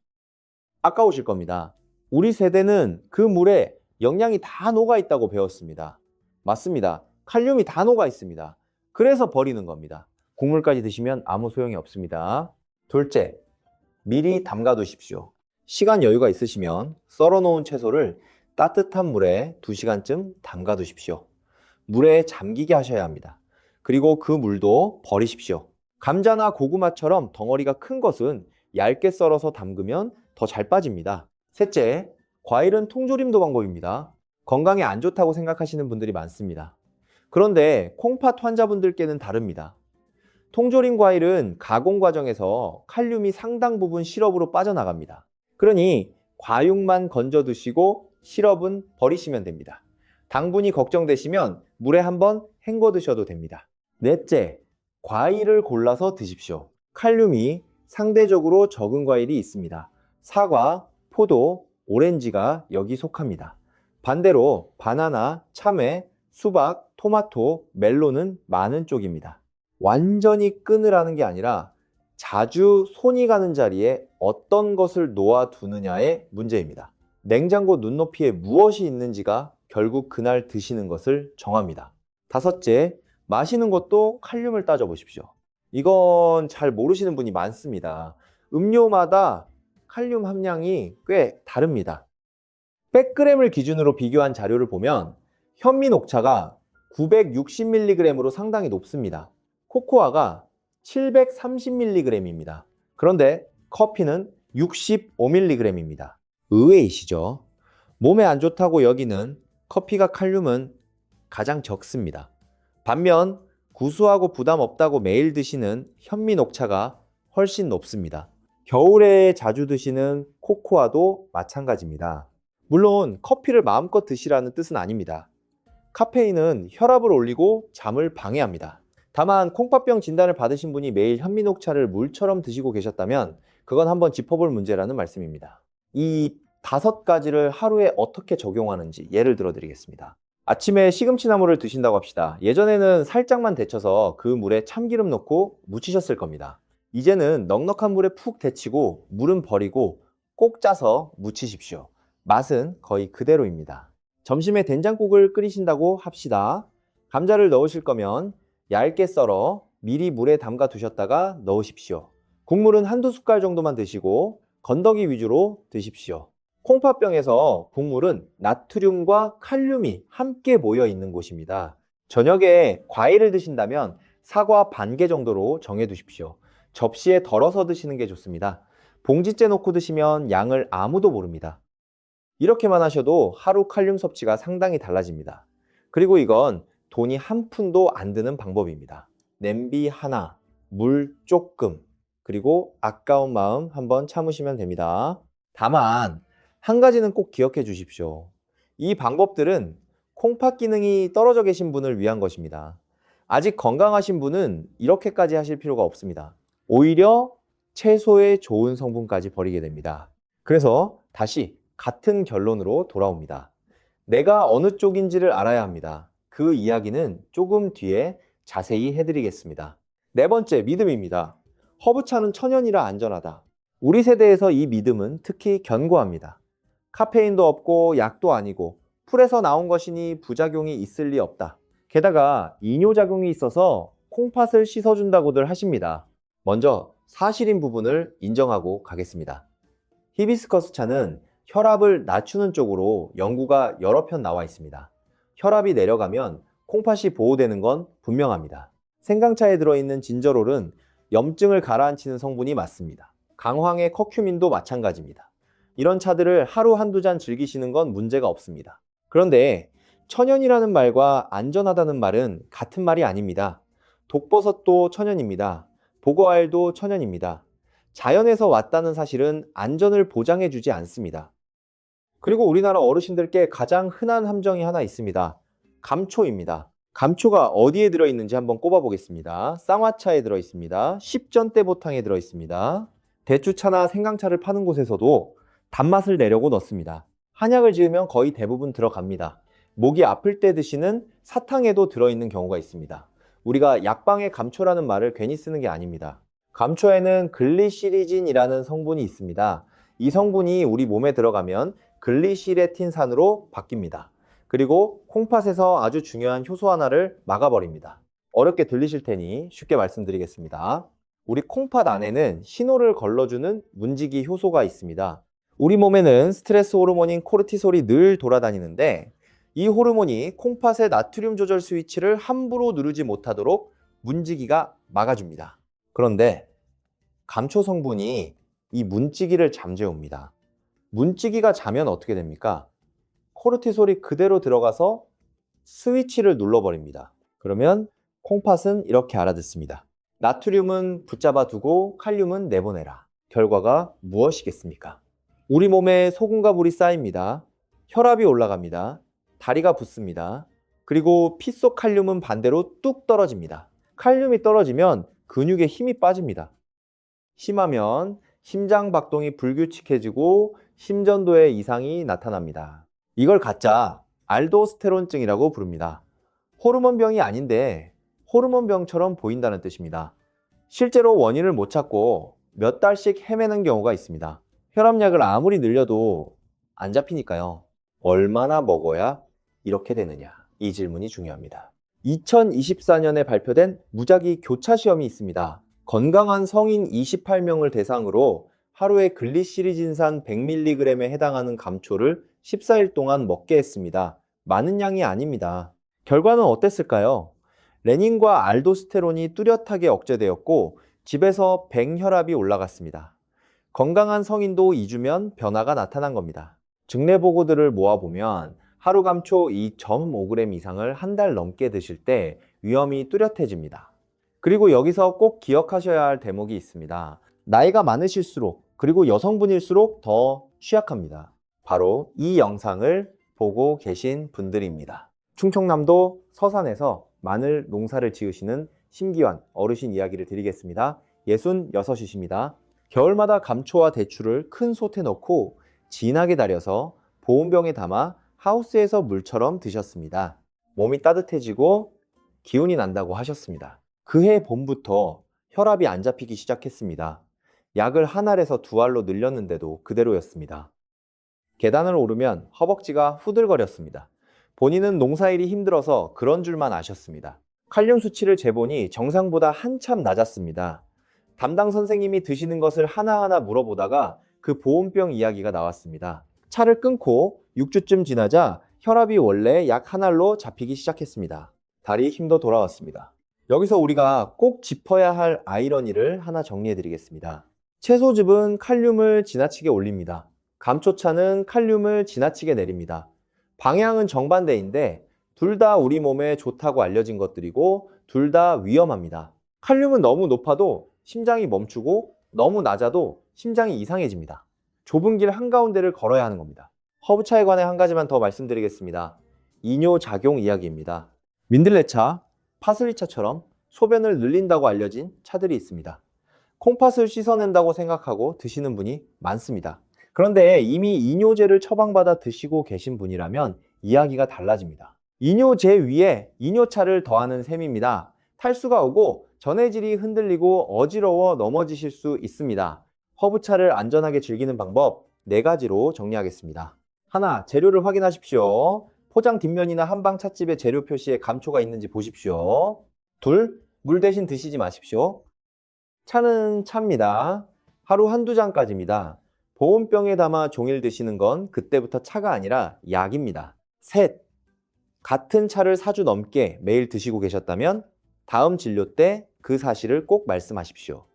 Speaker 1: 아까우실 겁니다. 우리 세대는 그 물에 영양이 다 녹아 있다고 배웠습니다. 맞습니다. 칼륨이 다 녹아 있습니다. 그래서 버리는 겁니다. 국물까지 드시면 아무 소용이 없습니다. 둘째, 미리 담가 두십시오. 시간 여유가 있으시면 썰어 놓은 채소를 따뜻한 물에 2시간쯤 담가 두십시오. 물에 잠기게 하셔야 합니다. 그리고 그 물도 버리십시오. 감자나 고구마처럼 덩어리가 큰 것은 얇게 썰어서 담그면 더 잘 빠집니다. 셋째, 과일은 통조림도 방법입니다. 건강에 안 좋다고 생각하시는 분들이 많습니다. 그런데 콩팥 환자분들께는 다릅니다. 통조림 과일은 가공 과정에서 칼륨이 상당 부분 시럽으로 빠져나갑니다. 그러니 과육만 건져 드시고 시럽은 버리시면 됩니다. 당분이 걱정되시면 물에 한번 헹궈 드셔도 됩니다. 넷째, 과일을 골라서 드십시오. 칼륨이 상대적으로 적은 과일이 있습니다. 사과, 포도, 오렌지가 여기 속합니다. 반대로 바나나, 참외, 수박, 토마토, 멜론은 많은 쪽입니다. 완전히 끊으라는 게 아니라 자주 손이 가는 자리에 어떤 것을 놓아두느냐의 문제입니다. 냉장고 눈높이에 무엇이 있는지가 결국 그날 드시는 것을 정합니다. 5째, 마시는 것도 칼륨을 따져보십시오. 이건 잘 모르시는 분이 많습니다. 음료마다 칼륨 함량이 꽤 다릅니다. 100g을 기준으로 비교한 자료를 보면 현미 녹차가 960mg으로 상당히 높습니다. 코코아가 730mg입니다. 그런데 커피는 65mg입니다. 의외이시죠? 몸에 안 좋다고 여기는 커피가 칼륨은 가장 적습니다. 반면 구수하고 부담 없다고 매일 드시는 현미 녹차가 훨씬 높습니다. 겨울에 자주 드시는 코코아도 마찬가지입니다. 물론 커피를 마음껏 드시라는 뜻은 아닙니다. 카페인은 혈압을 올리고 잠을 방해합니다. 다만 콩팥병 진단을 받으신 분이 매일 현미 녹차를 물처럼 드시고 계셨다면 그건 한번 짚어볼 문제라는 말씀입니다. 이 5가지를 하루에 어떻게 적용하는지 예를 들어 드리겠습니다. 아침에 시금치나물을 드신다고 합시다. 예전에는 살짝만 데쳐서 그 물에 참기름 넣고 무치셨을 겁니다. 이제는 넉넉한 물에 푹 데치고 물은 버리고 꼭 짜서 무치십시오. 맛은 거의 그대로입니다. 점심에 된장국을 끓이신다고 합시다. 감자를 넣으실 거면 얇게 썰어 미리 물에 담가 두셨다가 넣으십시오. 국물은 1~2숟갈 정도만 드시고 건더기 위주로 드십시오. 콩팥병에서 국물은 나트륨과 칼륨이 함께 모여 있는 곳입니다. 저녁에 과일을 드신다면 사과 반 개 정도로 정해 두십시오. 접시에 덜어서 드시는 게 좋습니다. 봉지째 놓고 드시면 양을 아무도 모릅니다. 이렇게만 하셔도 하루 칼륨 섭취가 상당히 달라집니다. 그리고 이건 돈이 한 푼도 안 드는 방법입니다. 냄비 하나, 물 조금, 그리고 아까운 마음 한번 참으시면 됩니다. 다만 한 가지는 꼭 기억해 주십시오. 이 방법들은 콩팥 기능이 떨어져 계신 분을 위한 것입니다. 아직 건강하신 분은 이렇게까지 하실 필요가 없습니다. 오히려 채소의 좋은 성분까지 버리게 됩니다. 그래서 다시 같은 결론으로 돌아옵니다. 내가 어느 쪽인지를 알아야 합니다. 그 이야기는 조금 뒤에 자세히 해드리겠습니다. 네 번째, 믿음입니다. 허브차는 천연이라 안전하다. 우리 세대에서 이 믿음은 특히 견고합니다. 카페인도 없고 약도 아니고 풀에서 나온 것이니 부작용이 있을 리 없다. 게다가 이뇨작용이 있어서 콩팥을 씻어준다고들 하십니다. 먼저 사실인 부분을 인정하고 가겠습니다. 히비스커스 차는 혈압을 낮추는 쪽으로 연구가 여러 편 나와 있습니다. 혈압이 내려가면 콩팥이 보호되는 건 분명합니다. 생강차에 들어있는 진저롤은 염증을 가라앉히는 성분이 맞습니다. 강황의 커큐민도 마찬가지입니다. 이런 차들을 하루 한두 잔 즐기시는 건 문제가 없습니다. 그런데 천연이라는 말과 안전하다는 말은 같은 말이 아닙니다. 독버섯도 천연입니다. 보고알도 천연입니다. 자연에서 왔다는 사실은 안전을 보장해 주지 않습니다. 그리고 우리나라 어르신들께 가장 흔한 함정이 하나 있습니다. 감초입니다. 감초가 어디에 들어있는지 한번 꼽아보겠습니다. 쌍화차에 들어있습니다. 십전대보탕에 들어있습니다. 대추차나 생강차를 파는 곳에서도 단맛을 내려고 넣습니다. 한약을 지으면 거의 대부분 들어갑니다. 목이 아플 때 드시는 사탕에도 들어있는 경우가 있습니다. 우리가 약방에 감초라는 말을 괜히 쓰는 게 아닙니다. 감초에는 글리시리진이라는 성분이 있습니다. 이 성분이 우리 몸에 들어가면 글리시레틴산으로 바뀝니다. 그리고 콩팥에서 아주 중요한 효소 하나를 막아버립니다. 어렵게 들리실 테니 쉽게 말씀드리겠습니다. 우리 콩팥 안에는 신호를 걸러주는 문지기 효소가 있습니다. 우리 몸에는 스트레스 호르몬인 코르티솔이 늘 돌아다니는데 이 호르몬이 콩팥의 나트륨 조절 스위치를 함부로 누르지 못하도록 문지기가 막아줍니다. 그런데 감초 성분이 이 문지기를 잠재웁니다. 문지기가 자면 어떻게 됩니까? 코르티솔이 그대로 들어가서 스위치를 눌러버립니다. 그러면 콩팥은 이렇게 알아듣습니다. 나트륨은 붙잡아 두고 칼륨은 내보내라. 결과가 무엇이겠습니까? 우리 몸에 소금과 물이 쌓입니다. 혈압이 올라갑니다. 다리가 붓습니다. 그리고 피 속 칼륨은 반대로 뚝 떨어집니다. 칼륨이 떨어지면 근육에 힘이 빠집니다. 심하면 심장 박동이 불규칙해지고 심전도에 이상이 나타납니다. 이걸 가짜 알도스테론증이라고 부릅니다. 호르몬병이 아닌데 호르몬병처럼 보인다는 뜻입니다. 실제로 원인을 못 찾고 몇 달씩 헤매는 경우가 있습니다. 혈압약을 아무리 늘려도 안 잡히니까요. 얼마나 먹어야 이렇게 되느냐? 이 질문이 중요합니다. 2024년에 발표된 무작위 교차 시험이 있습니다. 건강한 성인 28명을 대상으로 하루에 글리시리진산 100mg에 해당하는 감초를 14일 동안 먹게 했습니다. 많은 양이 아닙니다. 결과는 어땠을까요? 레닌과 알도스테론이 뚜렷하게 억제되었고 집에서 백혈압이 올라갔습니다. 건강한 성인도 2주면 변화가 나타난 겁니다. 증례 보고들을 모아보면 하루 감초 2.5g 이상을 한 달 넘게 드실 때 위험이 뚜렷해집니다. 그리고 여기서 꼭 기억하셔야 할 대목이 있습니다. 나이가 많으실수록 그리고 여성분일수록 더 취약합니다. 바로 이 영상을 보고 계신 분들입니다. 충청남도 서산에서 마늘 농사를 지으시는 심기환 어르신 이야기를 드리겠습니다. 66이십니다. 겨울마다 감초와 대추를 큰 솥에 넣고 진하게 달여서 보온병에 담아 하우스에서 물처럼 드셨습니다. 몸이 따뜻해지고 기운이 난다고 하셨습니다. 그해 봄부터 혈압이 안 잡히기 시작했습니다. 약을 한 알에서 두 알로 늘렸는데도 그대로였습니다. 계단을 오르면 허벅지가 후들거렸습니다. 본인은 농사일이 힘들어서 그런 줄만 아셨습니다. 칼륨 수치를 재보니 정상보다 한참 낮았습니다. 담당 선생님이 드시는 것을 하나하나 물어보다가 그 보온병 이야기가 나왔습니다. 차를 끊고 6주쯤 지나자 혈압이 원래 약 한 알로 잡히기 시작했습니다. 다리 힘도 돌아왔습니다. 여기서 우리가 꼭 짚어야 할 아이러니를 하나 정리해 드리겠습니다. 채소즙은 칼륨을 지나치게 올립니다. 감초차는 칼륨을 지나치게 내립니다. 방향은 정반대인데 둘 다 우리 몸에 좋다고 알려진 것들이고 둘 다 위험합니다. 칼륨은 너무 높아도 심장이 멈추고 너무 낮아도 심장이 이상해집니다. 좁은 길 한가운데를 걸어야 하는 겁니다. 허브차에 관해 한 가지만 더 말씀드리겠습니다. 이뇨작용 이야기입니다. 민들레차, 파슬리차처럼 소변을 늘린다고 알려진 차들이 있습니다. 콩팥을 씻어낸다고 생각하고 드시는 분이 많습니다. 그런데 이미 이뇨제를 처방받아 드시고 계신 분이라면 이야기가 달라집니다. 이뇨제 위에 이뇨차를 더하는 셈입니다. 탈수가 오고 전해질이 흔들리고 어지러워 넘어지실 수 있습니다. 허브차를 안전하게 즐기는 방법 4가지로 정리하겠습니다. 하나, 재료를 확인하십시오. 포장 뒷면이나 한방 찻집의 재료 표시에 감초가 있는지 보십시오. 둘, 물 대신 드시지 마십시오. 차는 차입니다. 하루 한두 잔까지입니다. 보온병에 담아 종일 드시는 건 그때부터 차가 아니라 약입니다. 셋, 같은 차를 4주 넘게 매일 드시고 계셨다면 다음 진료 때 그 사실을 꼭 말씀하십시오.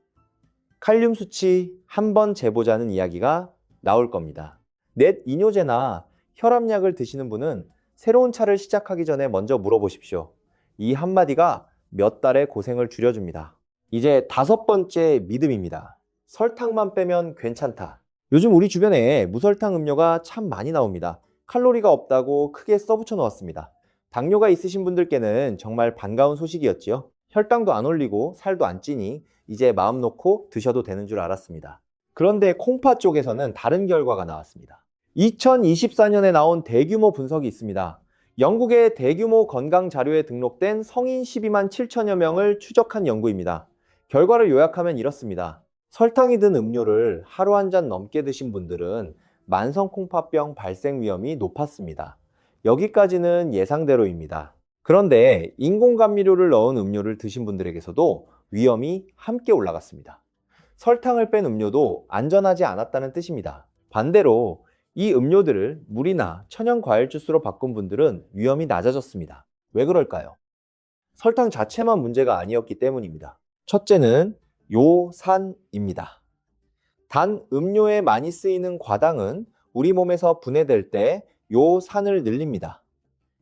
Speaker 1: 칼륨 수치 한 번 재보자는 이야기가 나올 겁니다. 넷, 이뇨제나 혈압약을 드시는 분은 새로운 차를 시작하기 전에 먼저 물어보십시오. 이 한마디가 몇 달의 고생을 줄여줍니다. 이제 5번째 믿음입니다. 설탕만 빼면 괜찮다. 요즘 우리 주변에 무설탕 음료가 참 많이 나옵니다. 칼로리가 없다고 크게 써붙여 놓았습니다. 당뇨가 있으신 분들께는 정말 반가운 소식이었지요. 혈당도 안 올리고 살도 안 찌니 이제 마음 놓고 드셔도 되는 줄 알았습니다. 그런데 콩팥 쪽에서는 다른 결과가 나왔습니다. 2024년에 나온 대규모 분석이 있습니다. 영국의 대규모 건강 자료에 등록된 성인 12만 7천여 명을 추적한 연구입니다. 결과를 요약하면 이렇습니다. 설탕이 든 음료를 하루 한 잔 넘게 드신 분들은 만성 콩팥병 발생 위험이 높았습니다. 여기까지는 예상대로입니다. 그런데 인공감미료를 넣은 음료를 드신 분들에게서도 위험이 함께 올라갔습니다. 설탕을 뺀 음료도 안전하지 않았다는 뜻입니다. 반대로 이 음료들을 물이나 천연 과일 주스로 바꾼 분들은 위험이 낮아졌습니다. 왜 그럴까요? 설탕 자체만 문제가 아니었기 때문입니다. 첫째는 요산입니다. 단 음료에 많이 쓰이는 과당은 우리 몸에서 분해될 때 요산을 늘립니다.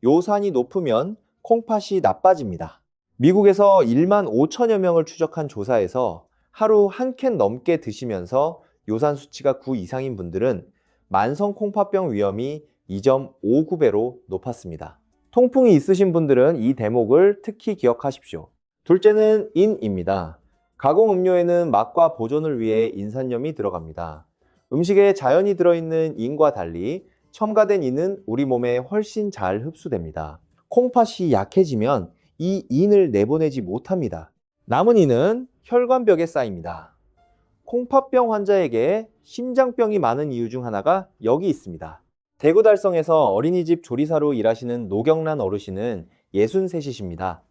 Speaker 1: 요산이 높으면 콩팥이 나빠집니다. 미국에서 1만 5천여 명을 추적한 조사에서 하루 한 캔 넘게 드시면서 요산 수치가 9 이상인 분들은 만성 콩팥병 위험이 2.59배로 높았습니다. 통풍이 있으신 분들은 이 대목을 특히 기억하십시오. 둘째는 인입니다. 가공 음료에는 맛과 보존을 위해 인산염이 들어갑니다. 음식에 자연이 들어있는 인과 달리 첨가된 인은 우리 몸에 훨씬 잘 흡수됩니다. 콩팥이 약해지면 이 인을 내보내지 못합니다. 남은 인은 혈관벽에 쌓입니다. 콩팥병 환자에게 심장병이 많은 이유 중 하나가 여기 있습니다. 대구 달성에서 어린이집 조리사로 일하시는 노경란 어르신은 63이십니다.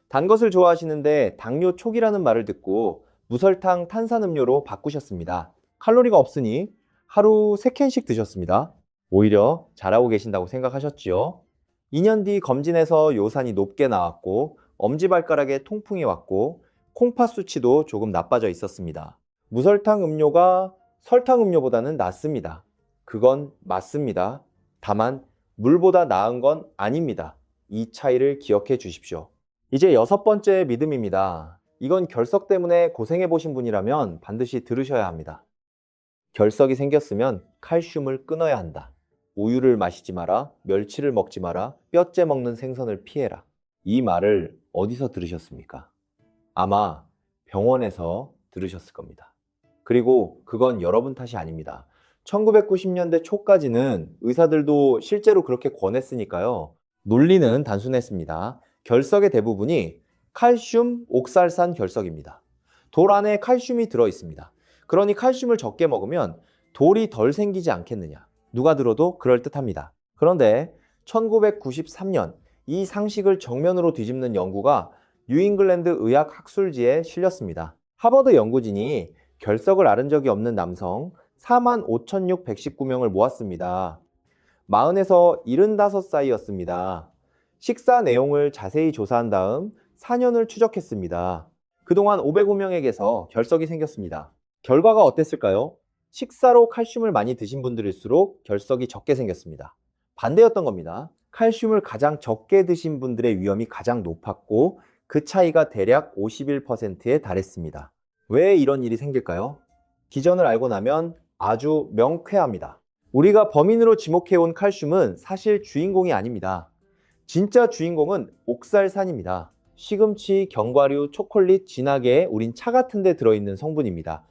Speaker 1: 단 것을 좋아하시는데 당뇨 초기라는 말을 듣고 무설탕 탄산음료로 바꾸셨습니다. 칼로리가 없으니 하루 3캔씩 드셨습니다. 오히려 잘하고 계신다고 생각하셨지요. 2년 뒤 검진에서 요산이 높게 나왔고 엄지발가락에 통풍이 왔고 콩팥 수치도 조금 나빠져 있었습니다. 무설탕 음료가 설탕 음료보다는 낫습니다. 그건 맞습니다. 다만 물보다 나은 건 아닙니다. 이 차이를 기억해 주십시오. 이제 6번째 믿음입니다. 이건 결석 때문에 고생해 보신 분이라면 반드시 들으셔야 합니다. 결석이 생겼으면 칼슘을 끊어야 한다. 우유를 마시지 마라, 멸치를 먹지 마라, 뼈째 먹는 생선을 피해라. 이 말을 어디서 들으셨습니까? 아마 병원에서 들으셨을 겁니다. 그리고 그건 여러분 탓이 아닙니다. 1990년대 초까지는 의사들도 실제로 그렇게 권했으니까요. 논리는 단순했습니다. 결석의 대부분이 칼슘 옥살산 결석입니다. 돌 안에 칼슘이 들어 있습니다. 그러니 칼슘을 적게 먹으면 돌이 덜 생기지 않겠느냐. 누가 들어도 그럴듯합니다. 그런데 1993년 이 상식을 정면으로 뒤집는 연구가 뉴잉글랜드 의학 학술지에 실렸습니다. 하버드 연구진이 결석을 앓은 적이 없는 남성 45,619명을 모았습니다. 40에서 75 사이였습니다. 식사 내용을 자세히 조사한 다음 4년을 추적했습니다. 그동안 505명에게서 결석이 생겼습니다. 결과가 어땠을까요? 식사로 칼슘을 많이 드신 분들일수록 결석이 적게 생겼습니다. 반대였던 겁니다. 칼슘을 가장 적게 드신 분들의 위험이 가장 높았고 그 차이가 대략 51%에 달했습니다. 왜 이런 일이 생길까요? 기전을 알고 나면 아주 명쾌합니다. 우리가 범인으로 지목해온 칼슘은 사실 주인공이 아닙니다. 진짜 주인공은 옥살산입니다. 시금치, 견과류, 초콜릿, 진하게 우린 차 같은 데 들어있는 성분입니다.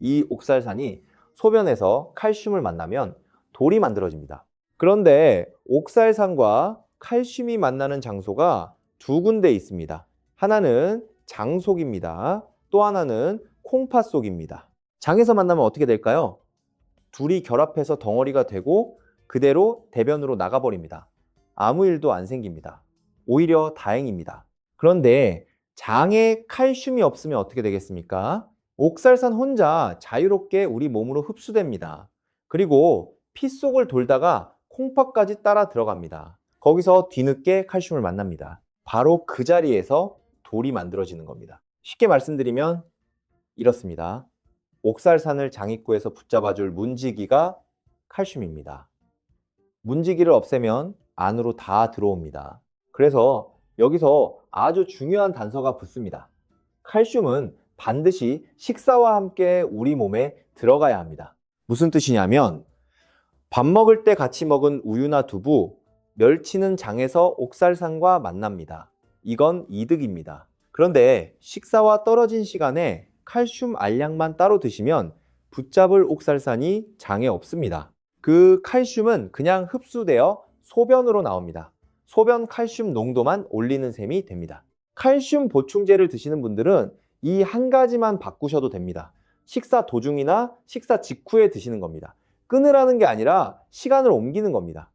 Speaker 1: 이 옥살산이 소변에서 칼슘을 만나면 돌이 만들어집니다. 그런데 옥살산과 칼슘이 만나는 장소가 두 군데 있습니다. 하나는 장 속입니다. 또 하나는 콩팥 속입니다. 장에서 만나면 어떻게 될까요? 둘이 결합해서 덩어리가 되고 그대로 대변으로 나가버립니다. 아무 일도 안 생깁니다. 오히려 다행입니다. 그런데 장에 칼슘이 없으면 어떻게 되겠습니까? 옥살산 혼자 자유롭게 우리 몸으로 흡수됩니다. 그리고 피 속을 돌다가 콩팥까지 따라 들어갑니다. 거기서 뒤늦게 칼슘을 만납니다. 바로 그 자리에서 돌이 만들어지는 겁니다. 쉽게 말씀드리면 이렇습니다. 옥살산을 장입구에서 붙잡아줄 문지기가 칼슘입니다. 문지기를 없애면 안으로 다 들어옵니다. 그래서 여기서 아주 중요한 단서가 붙습니다. 칼슘은 반드시 식사와 함께 우리 몸에 들어가야 합니다. 무슨 뜻이냐면 밥 먹을 때 같이 먹은 우유나 두부, 멸치는 장에서 옥살산과 만납니다. 이건 이득입니다. 그런데 식사와 떨어진 시간에 칼슘 알약만 따로 드시면 붙잡을 옥살산이 장에 없습니다. 그 칼슘은 그냥 흡수되어 소변으로 나옵니다. 소변 칼슘 농도만 올리는 셈이 됩니다. 칼슘 보충제를 드시는 분들은 이 한 가지만 바꾸셔도 됩니다. 식사 도중이나 식사 직후에 드시는 겁니다. 끊으라는 게 아니라 시간을 옮기는 겁니다.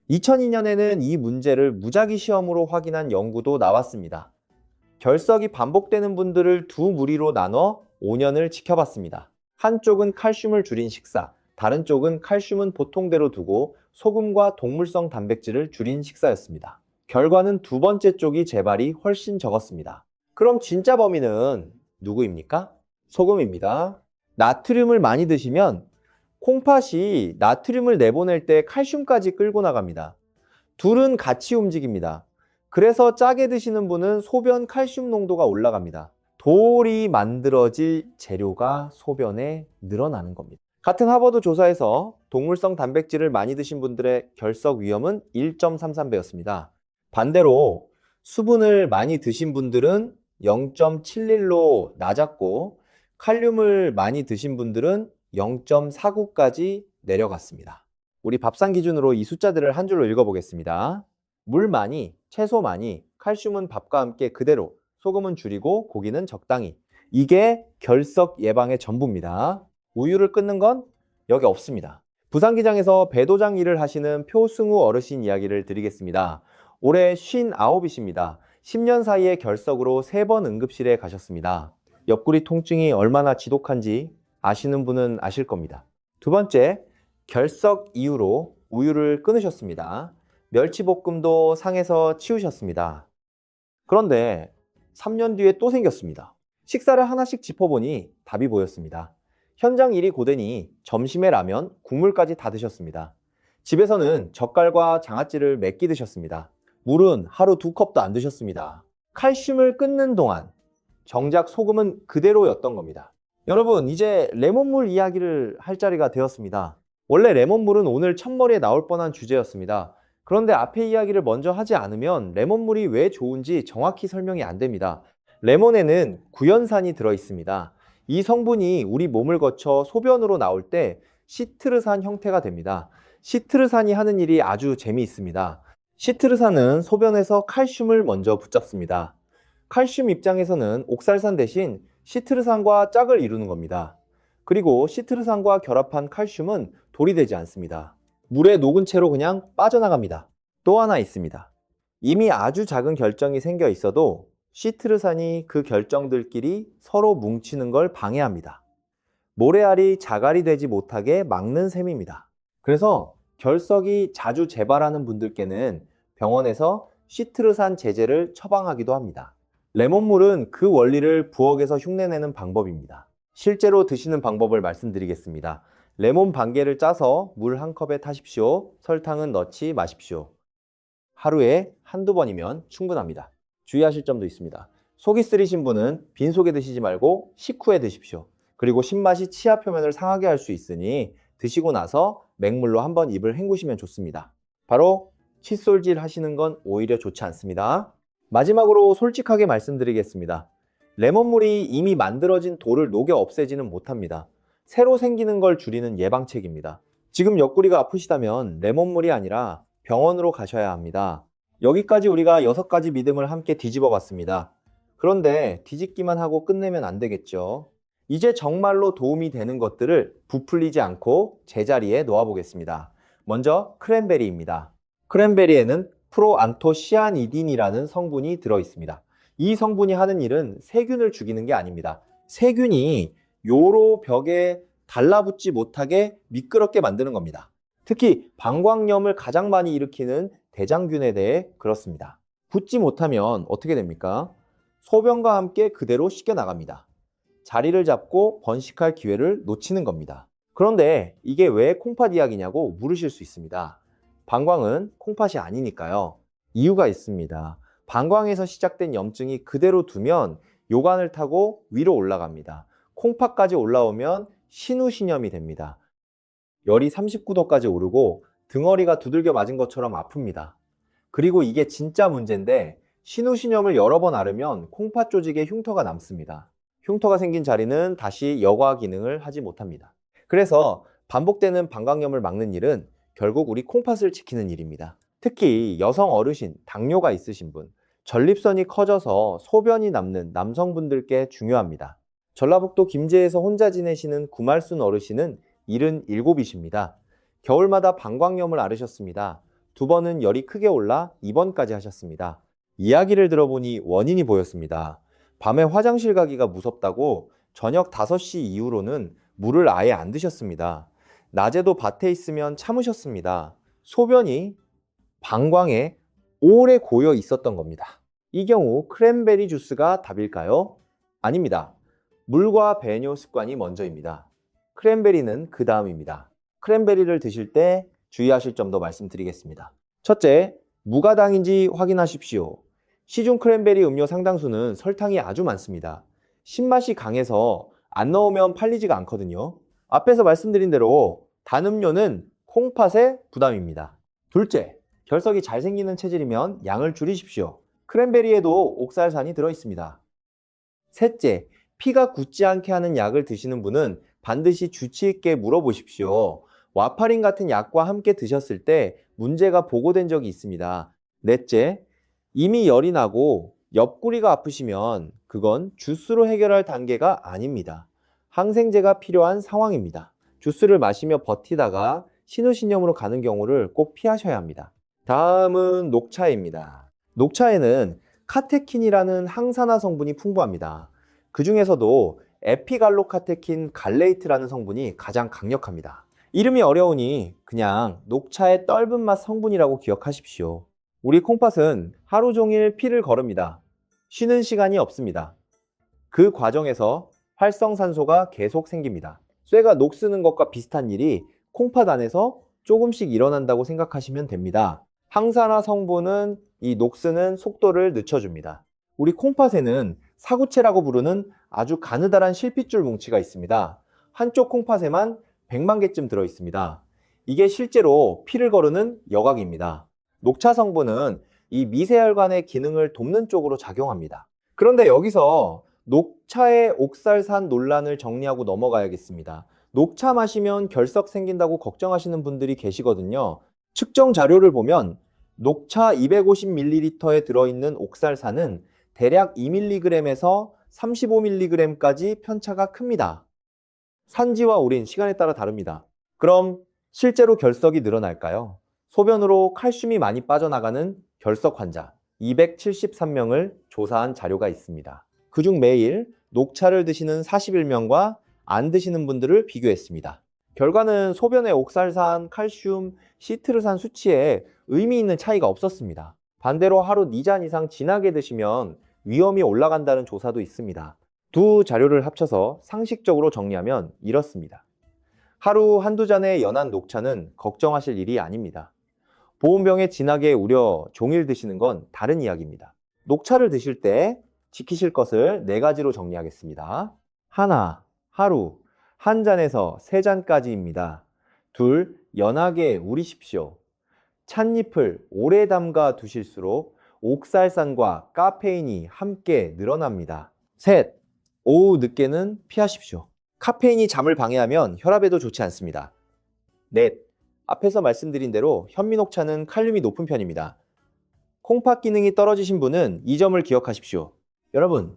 Speaker 1: 2002년에는 이 문제를 무작위 시험으로 확인한 연구도 나왔습니다. 결석이 반복되는 분들을 두 무리로 나눠 5년을 지켜봤습니다. 한쪽은 칼슘을 줄인 식사, 다른 쪽은 칼슘은 보통대로 두고 소금과 동물성 단백질을 줄인 식사였습니다. 결과는 두 번째 쪽이 재발이 훨씬 적었습니다. 그럼 진짜 범인은 누구입니까? 소금입니다. 나트륨을 많이 드시면 콩팥이 나트륨을 내보낼 때 칼슘까지 끌고 나갑니다. 둘은 같이 움직입니다. 그래서 짜게 드시는 분은 소변 칼슘 농도가 올라갑니다. 돌이 만들어질 재료가 소변에 늘어나는 겁니다. 같은 하버드 조사에서 동물성 단백질을 많이 드신 분들의 결석 위험은 1.33배였습니다. 반대로 수분을 많이 드신 분들은 0.71로 낮았고 칼륨을 많이 드신 분들은 0.49까지 내려갔습니다. 우리 밥상 기준으로 이 숫자들을 한 줄로 읽어보겠습니다. 물 많이, 채소 많이, 칼슘은 밥과 함께 그대로, 소금은 줄이고 고기는 적당히. 이게 결석 예방의 전부입니다. 우유를 끊는 건 여기 없습니다. 부산기장에서 배도장 일을 하시는 표승우 어르신 이야기를 드리겠습니다. 올해 59이십니다. 10년 사이에 결석으로 3번 응급실에 가셨습니다. 옆구리 통증이 얼마나 지독한지 아시는 분은 아실 겁니다. 두 번째, 결석 이후로 우유를 끊으셨습니다. 멸치볶음도 상에서 치우셨습니다. 그런데 3년 뒤에 또 생겼습니다. 식사를 하나씩 짚어보니 답이 보였습니다. 현장 일이 고되니 점심에 라면, 국물까지 다 드셨습니다. 집에서는 젓갈과 장아찌를 몇 끼 드셨습니다. 물은 하루 2컵도 안 드셨습니다. 칼슘을 끊는 동안 정작 소금은 그대로였던 겁니다. 여러분, 이제 레몬물 이야기를 할 자리가 되었습니다. 원래 레몬물은 오늘 첫머리에 나올 뻔한 주제였습니다. 그런데 앞에 이야기를 먼저 하지 않으면 레몬물이 왜 좋은지 정확히 설명이 안 됩니다. 레몬에는 구연산이 들어있습니다. 이 성분이 우리 몸을 거쳐 소변으로 나올 때 시트르산 형태가 됩니다. 시트르산이 하는 일이 아주 재미있습니다. 시트르산은 소변에서 칼슘을 먼저 붙잡습니다. 칼슘 입장에서는 옥살산 대신 시트르산과 짝을 이루는 겁니다. 그리고 시트르산과 결합한 칼슘은 돌이 되지 않습니다. 물에 녹은 채로 그냥 빠져나갑니다. 또 하나 있습니다. 이미 아주 작은 결정이 생겨 있어도 시트르산이 그 결정들끼리 서로 뭉치는 걸 방해합니다. 모래알이 자갈이 되지 못하게 막는 셈입니다. 그래서 결석이 자주 재발하는 분들께는 병원에서 시트르산 제제를 처방하기도 합니다. 레몬물은 그 원리를 부엌에서 흉내내는 방법입니다. 실제로 드시는 방법을 말씀드리겠습니다. 레몬 반 개를 짜서 물 한 컵에 타십시오. 설탕은 넣지 마십시오. 하루에 한두 번이면 충분합니다. 주의하실 점도 있습니다. 속이 쓰리신 분은 빈속에 드시지 말고 식후에 드십시오. 그리고 신맛이 치아 표면을 상하게 할 수 있으니 드시고 나서 맹물로 한번 입을 헹구시면 좋습니다. 바로 칫솔질 하시는 건 오히려 좋지 않습니다. 마지막으로 솔직하게 말씀드리겠습니다. 레몬물이 이미 만들어진 돌을 녹여 없애지는 못합니다. 새로 생기는 걸 줄이는 예방책입니다. 지금 옆구리가 아프시다면 레몬물이 아니라 병원으로 가셔야 합니다. 여기까지 우리가 6가지 믿음을 함께 뒤집어 봤습니다. 그런데 뒤집기만 하고 끝내면 안 되겠죠. 이제 정말로 도움이 되는 것들을 부풀리지 않고 제자리에 놓아 보겠습니다. 먼저 크랜베리입니다. 크랜베리에는 프로안토시아니딘이라는 성분이 들어 있습니다. 이 성분이 하는 일은 세균을 죽이는 게 아닙니다. 세균이 요로 벽에 달라붙지 못하게 미끄럽게 만드는 겁니다. 특히 방광염을 가장 많이 일으키는 대장균에 대해 그렇습니다. 붙지 못하면 어떻게 됩니까? 소변과 함께 그대로 씻겨나갑니다. 자리를 잡고 번식할 기회를 놓치는 겁니다. 그런데 이게 왜 콩팥 이야기냐고 물으실 수 있습니다. 방광은 콩팥이 아니니까요. 이유가 있습니다. 방광에서 시작된 염증이 그대로 두면 요관을 타고 위로 올라갑니다. 콩팥까지 올라오면 신우신염이 됩니다. 열이 39도까지 오르고 등어리가 두들겨 맞은 것처럼 아픕니다. 그리고 이게 진짜 문제인데 신우신염을 여러 번 앓으면 콩팥 조직에 흉터가 남습니다. 흉터가 생긴 자리는 다시 여과 기능을 하지 못합니다. 그래서 반복되는 방광염을 막는 일은 결국 우리 콩팥을 지키는 일입니다. 특히 여성 어르신, 당뇨가 있으신 분, 전립선이 커져서 소변이 남는 남성분들께 중요합니다. 전라북도 김제에서 혼자 지내시는 구말순 어르신은 77이십니다. 겨울마다 방광염을 앓으셨습니다. 2번은 열이 크게 올라 입원까지 하셨습니다. 이야기를 들어보니 원인이 보였습니다. 밤에 화장실 가기가 무섭다고 저녁 5시 이후로는 물을 아예 안 드셨습니다. 낮에도 밭에 있으면 참으셨습니다. 소변이 방광에 오래 고여 있었던 겁니다. 이 경우 크랜베리 주스가 답일까요? 아닙니다. 물과 배뇨 습관이 먼저입니다. 크랜베리는 그 다음입니다. 크랜베리를 드실 때 주의하실 점도 말씀드리겠습니다. 첫째, 무가당인지 확인하십시오. 시중 크랜베리 음료 상당수는 설탕이 아주 많습니다. 신맛이 강해서 안 넣으면 팔리지가 않거든요. 앞에서 말씀드린 대로 단 음료는 콩팥의 부담입니다. 둘째, 결석이 잘 생기는 체질이면 양을 줄이십시오. 크랜베리에도 옥살산이 들어있습니다. 셋째, 피가 굳지 않게 하는 약을 드시는 분은 반드시 주치 있게 물어보십시오. 와파린 같은 약과 함께 드셨을 때 문제가 보고된 적이 있습니다. 넷째, 이미 열이 나고 옆구리가 아프시면 그건 주스로 해결할 단계가 아닙니다. 항생제가 필요한 상황입니다. 주스를 마시며 버티다가 신우신염으로 가는 경우를 꼭 피하셔야 합니다. 다음은 녹차입니다. 녹차에는 카테킨이라는 항산화 성분이 풍부합니다. 그 중에서도 에피갈로카테킨 갈레이트라는 성분이 가장 강력합니다. 이름이 어려우니 그냥 녹차의 떫은 맛 성분이라고 기억하십시오. 우리 콩팥은 하루 종일 피를 거릅니다. 쉬는 시간이 없습니다. 그 과정에서 활성산소가 계속 생깁니다. 쇠가 녹쓰는 것과 비슷한 일이 콩팥 안에서 조금씩 일어난다고 생각하시면 됩니다. 항산화 성분은 이 녹쓰는 속도를 늦춰줍니다. 우리 콩팥에는 사구체라고 부르는 아주 가느다란 실핏줄 뭉치가 있습니다. 한쪽 콩팥에만 100만 개쯤 들어 있습니다. 이게 실제로 피를 거르는 여각입니다. 녹차 성분은 이 미세혈관의 기능을 돕는 쪽으로 작용합니다. 그런데 여기서 녹차의 옥살산 논란을 정리하고 넘어가야겠습니다. 녹차 마시면 결석 생긴다고 걱정하시는 분들이 계시거든요. 측정 자료를 보면 녹차 250ml에 들어있는 옥살산은 대략 2mg에서 35mg까지 편차가 큽니다. 산지와 우린 시간에 따라 다릅니다. 그럼 실제로 결석이 늘어날까요? 소변으로 칼슘이 많이 빠져나가는 결석 환자 273명을 조사한 자료가 있습니다. 그중 매일 녹차를 드시는 41명과 안 드시는 분들을 비교했습니다. 결과는 소변의 옥살산, 칼슘, 시트르산 수치에 의미 있는 차이가 없었습니다. 반대로 하루 4잔 이상 진하게 드시면 위험이 올라간다는 조사도 있습니다. 두 자료를 합쳐서 상식적으로 정리하면 이렇습니다. 하루 한두 잔의 연한 녹차는 걱정하실 일이 아닙니다. 보온병에 진하게 우려 종일 드시는 건 다른 이야기입니다. 녹차를 드실 때 지키실 것을 4가지로 정리하겠습니다. 하나, 하루 한 잔에서 3잔까지입니다. 둘, 연하게 우리십시오. 찻잎을 오래 담가 두실수록 옥살산과 카페인이 함께 늘어납니다. 셋, 오후 늦게는 피하십시오. 카페인이 잠을 방해하면 혈압에도 좋지 않습니다. 넷, 앞에서 말씀드린 대로 현미녹차는 칼륨이 높은 편입니다. 콩팥 기능이 떨어지신 분은 이 점을 기억하십시오. 여러분,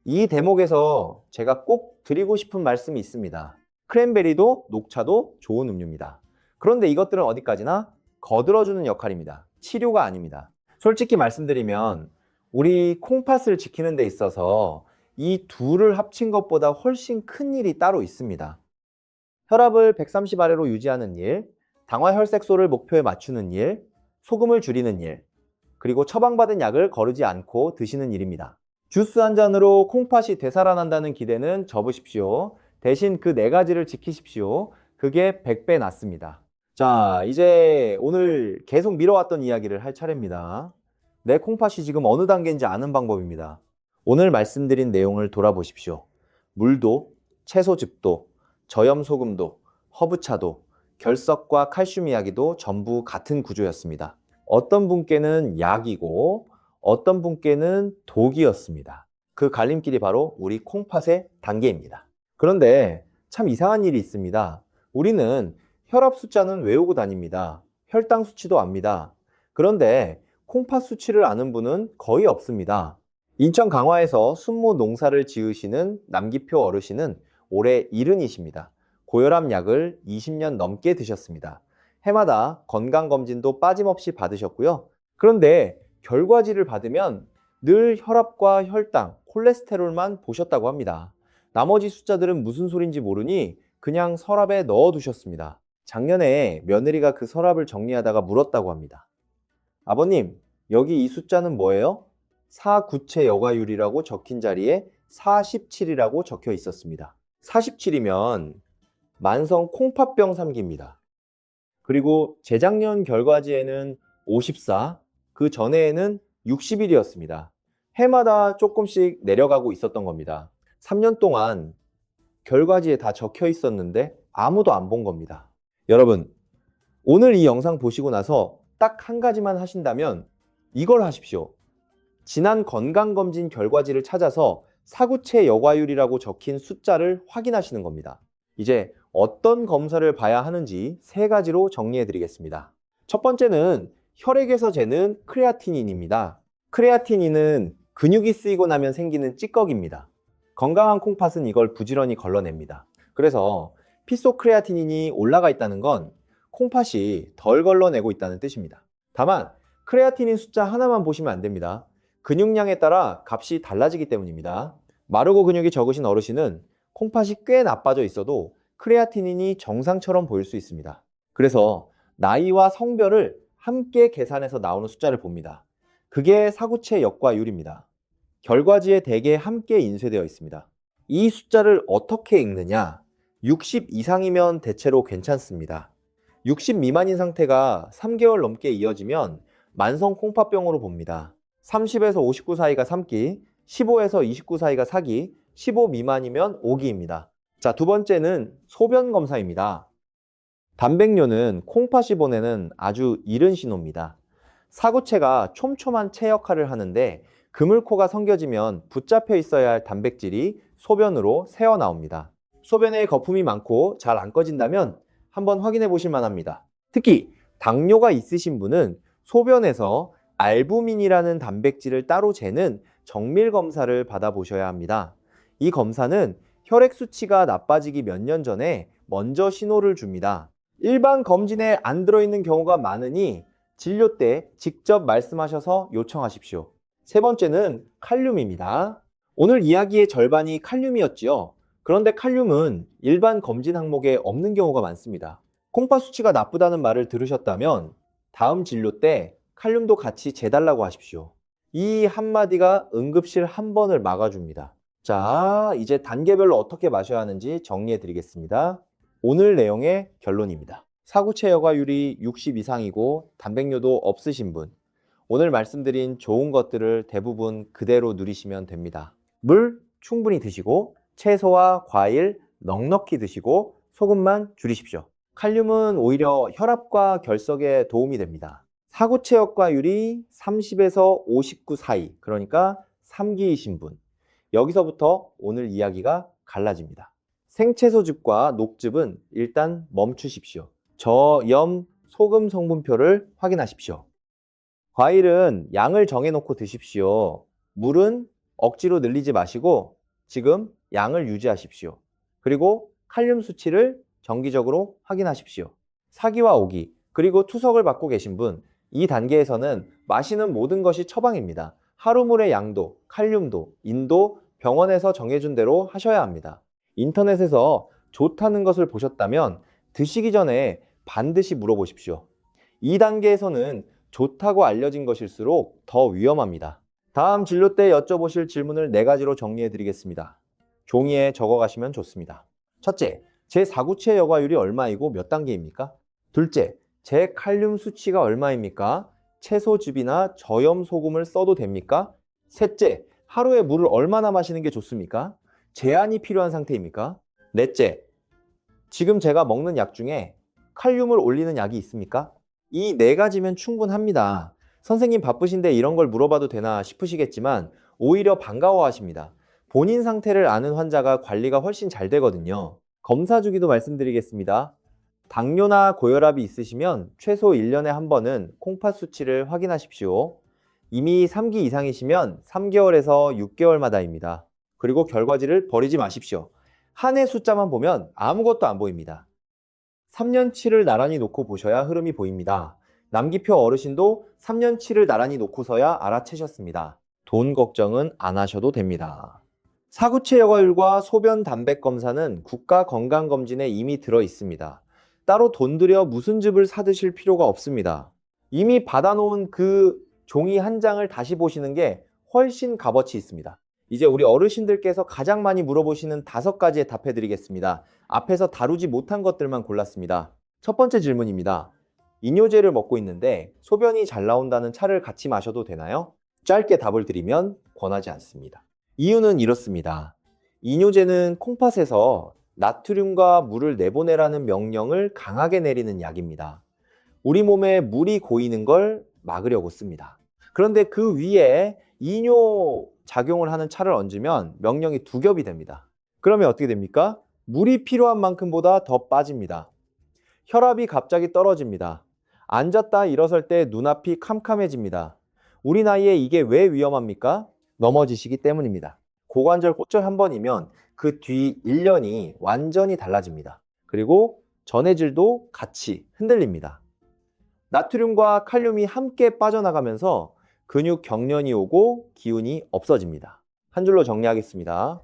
Speaker 1: 이 대목에서 제가 꼭 드리고 싶은 말씀이 있습니다. 크랜베리도 녹차도 좋은 음료입니다. 그런데 이것들은 어디까지나 거들어주는 역할입니다. 치료가 아닙니다. 솔직히 말씀드리면 우리 콩팥을 지키는 데 있어서 이 둘을 합친 것보다 훨씬 큰 일이 따로 있습니다. 혈압을 130 아래로 유지하는 일, 당화혈색소를 목표에 맞추는 일, 소금을 줄이는 일, 그리고 처방받은 약을 거르지 않고 드시는 일입니다. 주스 한 잔으로 콩팥이 되살아난다는 기대는 접으십시오. 대신 그 4가지를 지키십시오. 그게 100배 낫습니다. 자, 이제 오늘 계속 미뤄왔던 이야기를 할 차례입니다. 내 콩팥이 지금 어느 단계인지 아는 방법입니다. 오늘 말씀드린 내용을 돌아보십시오. 물도, 채소즙도, 저염소금도, 허브차도, 결석과 칼슘 이야기도 전부 같은 구조였습니다. 어떤 분께는 약이고 어떤 분께는 독이었습니다. 그 갈림길이 바로 우리 콩팥의 단계입니다. 그런데 참 이상한 일이 있습니다. 우리는 혈압 숫자는 외우고 다닙니다. 혈당 수치도 압니다. 그런데 콩팥 수치를 아는 분은 거의 없습니다. 인천 강화에서 순무 농사를 지으시는 남기표 어르신은 올해 70이십니다. 고혈압 약을 20년 넘게 드셨습니다. 해마다 건강검진도 빠짐없이 받으셨고요. 그런데 결과지를 받으면 늘 혈압과 혈당, 콜레스테롤만 보셨다고 합니다. 나머지 숫자들은 무슨 소린지 모르니 그냥 서랍에 넣어두셨습니다. 작년에 며느리가 그 서랍을 정리하다가 물었다고 합니다. 아버님, 여기 이 숫자는 뭐예요? 사구체 여과율이라고 적힌 자리에 47이라고 적혀 있었습니다. 47이면 만성 콩팥병 3기입니다. 그리고 재작년 결과지에는 54, 그 전에는 60일이었습니다. 해마다 조금씩 내려가고 있었던 겁니다. 3년 동안 결과지에 다 적혀 있었는데 아무도 안 본 겁니다. 여러분, 오늘 이 영상 보시고 나서 딱 한 가지만 하신다면 이걸 하십시오. 지난 건강검진 결과지를 찾아서 사구체 여과율이라고 적힌 숫자를 확인하시는 겁니다. 이제 어떤 검사를 봐야 하는지 3가지로 정리해 드리겠습니다. 첫 번째는 혈액에서 재는 크레아티닌입니다. 크레아티닌은 근육이 쓰이고 나면 생기는 찌꺼기입니다. 건강한 콩팥은 이걸 부지런히 걸러냅니다. 그래서 피 속 크레아티닌이 올라가 있다는 건 콩팥이 덜 걸러내고 있다는 뜻입니다. 다만 크레아티닌 숫자 하나만 보시면 안 됩니다. 근육량에 따라 값이 달라지기 때문입니다. 마르고 근육이 적으신 어르신은 콩팥이 꽤 나빠져 있어도 크레아티닌이 정상처럼 보일 수 있습니다. 그래서 나이와 성별을 함께 계산해서 나오는 숫자를 봅니다. 그게 사구체 역과율입니다. 결과지에 대개 함께 인쇄되어 있습니다. 이 숫자를 어떻게 읽느냐? 60 이상이면 대체로 괜찮습니다. 60 미만인 상태가 3개월 넘게 이어지면 만성 콩팥병으로 봅니다. 30에서 59 사이가 3기, 15에서 29 사이가 4기, 15 미만이면 5기입니다. 자, 두 번째는 소변 검사입니다. 단백뇨는 콩팥이 보내는 아주 이른 신호입니다. 사구체가 촘촘한 체 역할을 하는데 그물코가 성겨지면 붙잡혀 있어야 할 단백질이 소변으로 새어 나옵니다. 소변에 거품이 많고 잘 안 꺼진다면 한번 확인해 보실 만합니다. 특히 당뇨가 있으신 분은 소변에서 알부민이라는 단백질을 따로 재는 정밀 검사를 받아보셔야 합니다. 이 검사는 혈액 수치가 나빠지기 몇 년 전에 먼저 신호를 줍니다. 일반 검진에 안 들어있는 경우가 많으니 진료 때 직접 말씀하셔서 요청하십시오. 세 번째는 칼륨입니다. 오늘 이야기의 절반이 칼륨이었지요. 그런데 칼륨은 일반 검진 항목에 없는 경우가 많습니다. 콩팥 수치가 나쁘다는 말을 들으셨다면 다음 진료 때 칼륨도 같이 재달라고 하십시오. 이 한마디가 응급실 한 번을 막아줍니다. 자, 이제 단계별로 어떻게 마셔야 하는지 정리해 드리겠습니다. 오늘 내용의 결론입니다. 사구체 여과율이 60 이상이고 단백뇨도 없으신 분, 오늘 말씀드린 좋은 것들을 대부분 그대로 누리시면 됩니다. 물 충분히 드시고 채소와 과일 넉넉히 드시고 소금만 줄이십시오. 칼륨은 오히려 혈압과 결석에 도움이 됩니다. 사구체 역과율이 30에서 59 사이, 그러니까 3기이신 분, 여기서부터 오늘 이야기가 갈라집니다. 생채소즙과 녹즙은 일단 멈추십시오. 저염 소금 성분표를 확인하십시오. 과일은 양을 정해놓고 드십시오. 물은 억지로 늘리지 마시고 지금 양을 유지하십시오. 그리고 칼륨 수치를 정기적으로 확인하십시오. 사기와 오기, 그리고 투석을 받고 계신 분, 이 단계에서는 마시는 모든 것이 처방입니다. 하루물의 양도, 칼륨도, 인도 병원에서 정해준 대로 하셔야 합니다. 인터넷에서 좋다는 것을 보셨다면 드시기 전에 반드시 물어보십시오. 이 단계에서는 좋다고 알려진 것일수록 더 위험합니다. 다음 진료 때 여쭤보실 질문을 4가지로 정리해 드리겠습니다. 종이에 적어 가시면 좋습니다. 첫째, 제 사구체 여과율이 얼마이고 몇 단계입니까? 둘째, 제 칼륨 수치가 얼마입니까? 채소즙이나 저염 소금을 써도 됩니까? 셋째, 하루에 물을 얼마나 마시는 게 좋습니까? 제한이 필요한 상태입니까? 넷째, 지금 제가 먹는 약 중에 칼륨을 올리는 약이 있습니까? 이 4가지면 충분합니다. 선생님 바쁘신데 이런 걸 물어봐도 되나 싶으시겠지만 오히려 반가워하십니다. 본인 상태를 아는 환자가 관리가 훨씬 잘 되거든요. 검사 주기도 말씀드리겠습니다. 당뇨나 고혈압이 있으시면 최소 1년에 한 번은 콩팥 수치를 확인하십시오. 이미 3기 이상이시면 3개월에서 6개월마다입니다. 그리고 결과지를 버리지 마십시오. 한 해 숫자만 보면 아무것도 안 보입니다. 3년치를 나란히 놓고 보셔야 흐름이 보입니다. 남기표 어르신도 3년치를 나란히 놓고서야 알아채셨습니다. 돈 걱정은 안 하셔도 됩니다. 사구체 여과율과 소변 담백 검사는 국가건강검진에 이미 들어 있습니다. 따로 돈 들여 무슨 즙을 사드실 필요가 없습니다. 이미 받아놓은 그 종이 한 장을 다시 보시는 게 훨씬 값어치 있습니다. 이제 우리 어르신들께서 가장 많이 물어보시는 5가지에 답해 드리겠습니다. 앞에서 다루지 못한 것들만 골랐습니다. 첫 번째 질문입니다. 이뇨제를 먹고 있는데 소변이 잘 나온다는 차를 같이 마셔도 되나요? 짧게 답을 드리면 권하지 않습니다. 이유는 이렇습니다. 이뇨제는 콩팥에서 나트륨과 물을 내보내라는 명령을 강하게 내리는 약입니다. 우리 몸에 물이 고이는 걸 막으려고 씁니다. 그런데 그 위에 이뇨 작용을 하는 차를 얹으면 명령이 2겹이 됩니다. 그러면 어떻게 됩니까? 물이 필요한 만큼보다 더 빠집니다. 혈압이 갑자기 떨어집니다. 앉았다 일어설 때 눈앞이 캄캄해집니다. 우리 나이에 이게 왜 위험합니까? 넘어지시기 때문입니다. 고관절 골절 한 번이면 그 뒤 1년이 완전히 달라집니다. 그리고 전해질도 같이 흔들립니다. 나트륨과 칼륨이 함께 빠져나가면서 근육 경련이 오고 기운이 없어집니다. 한 줄로 정리하겠습니다.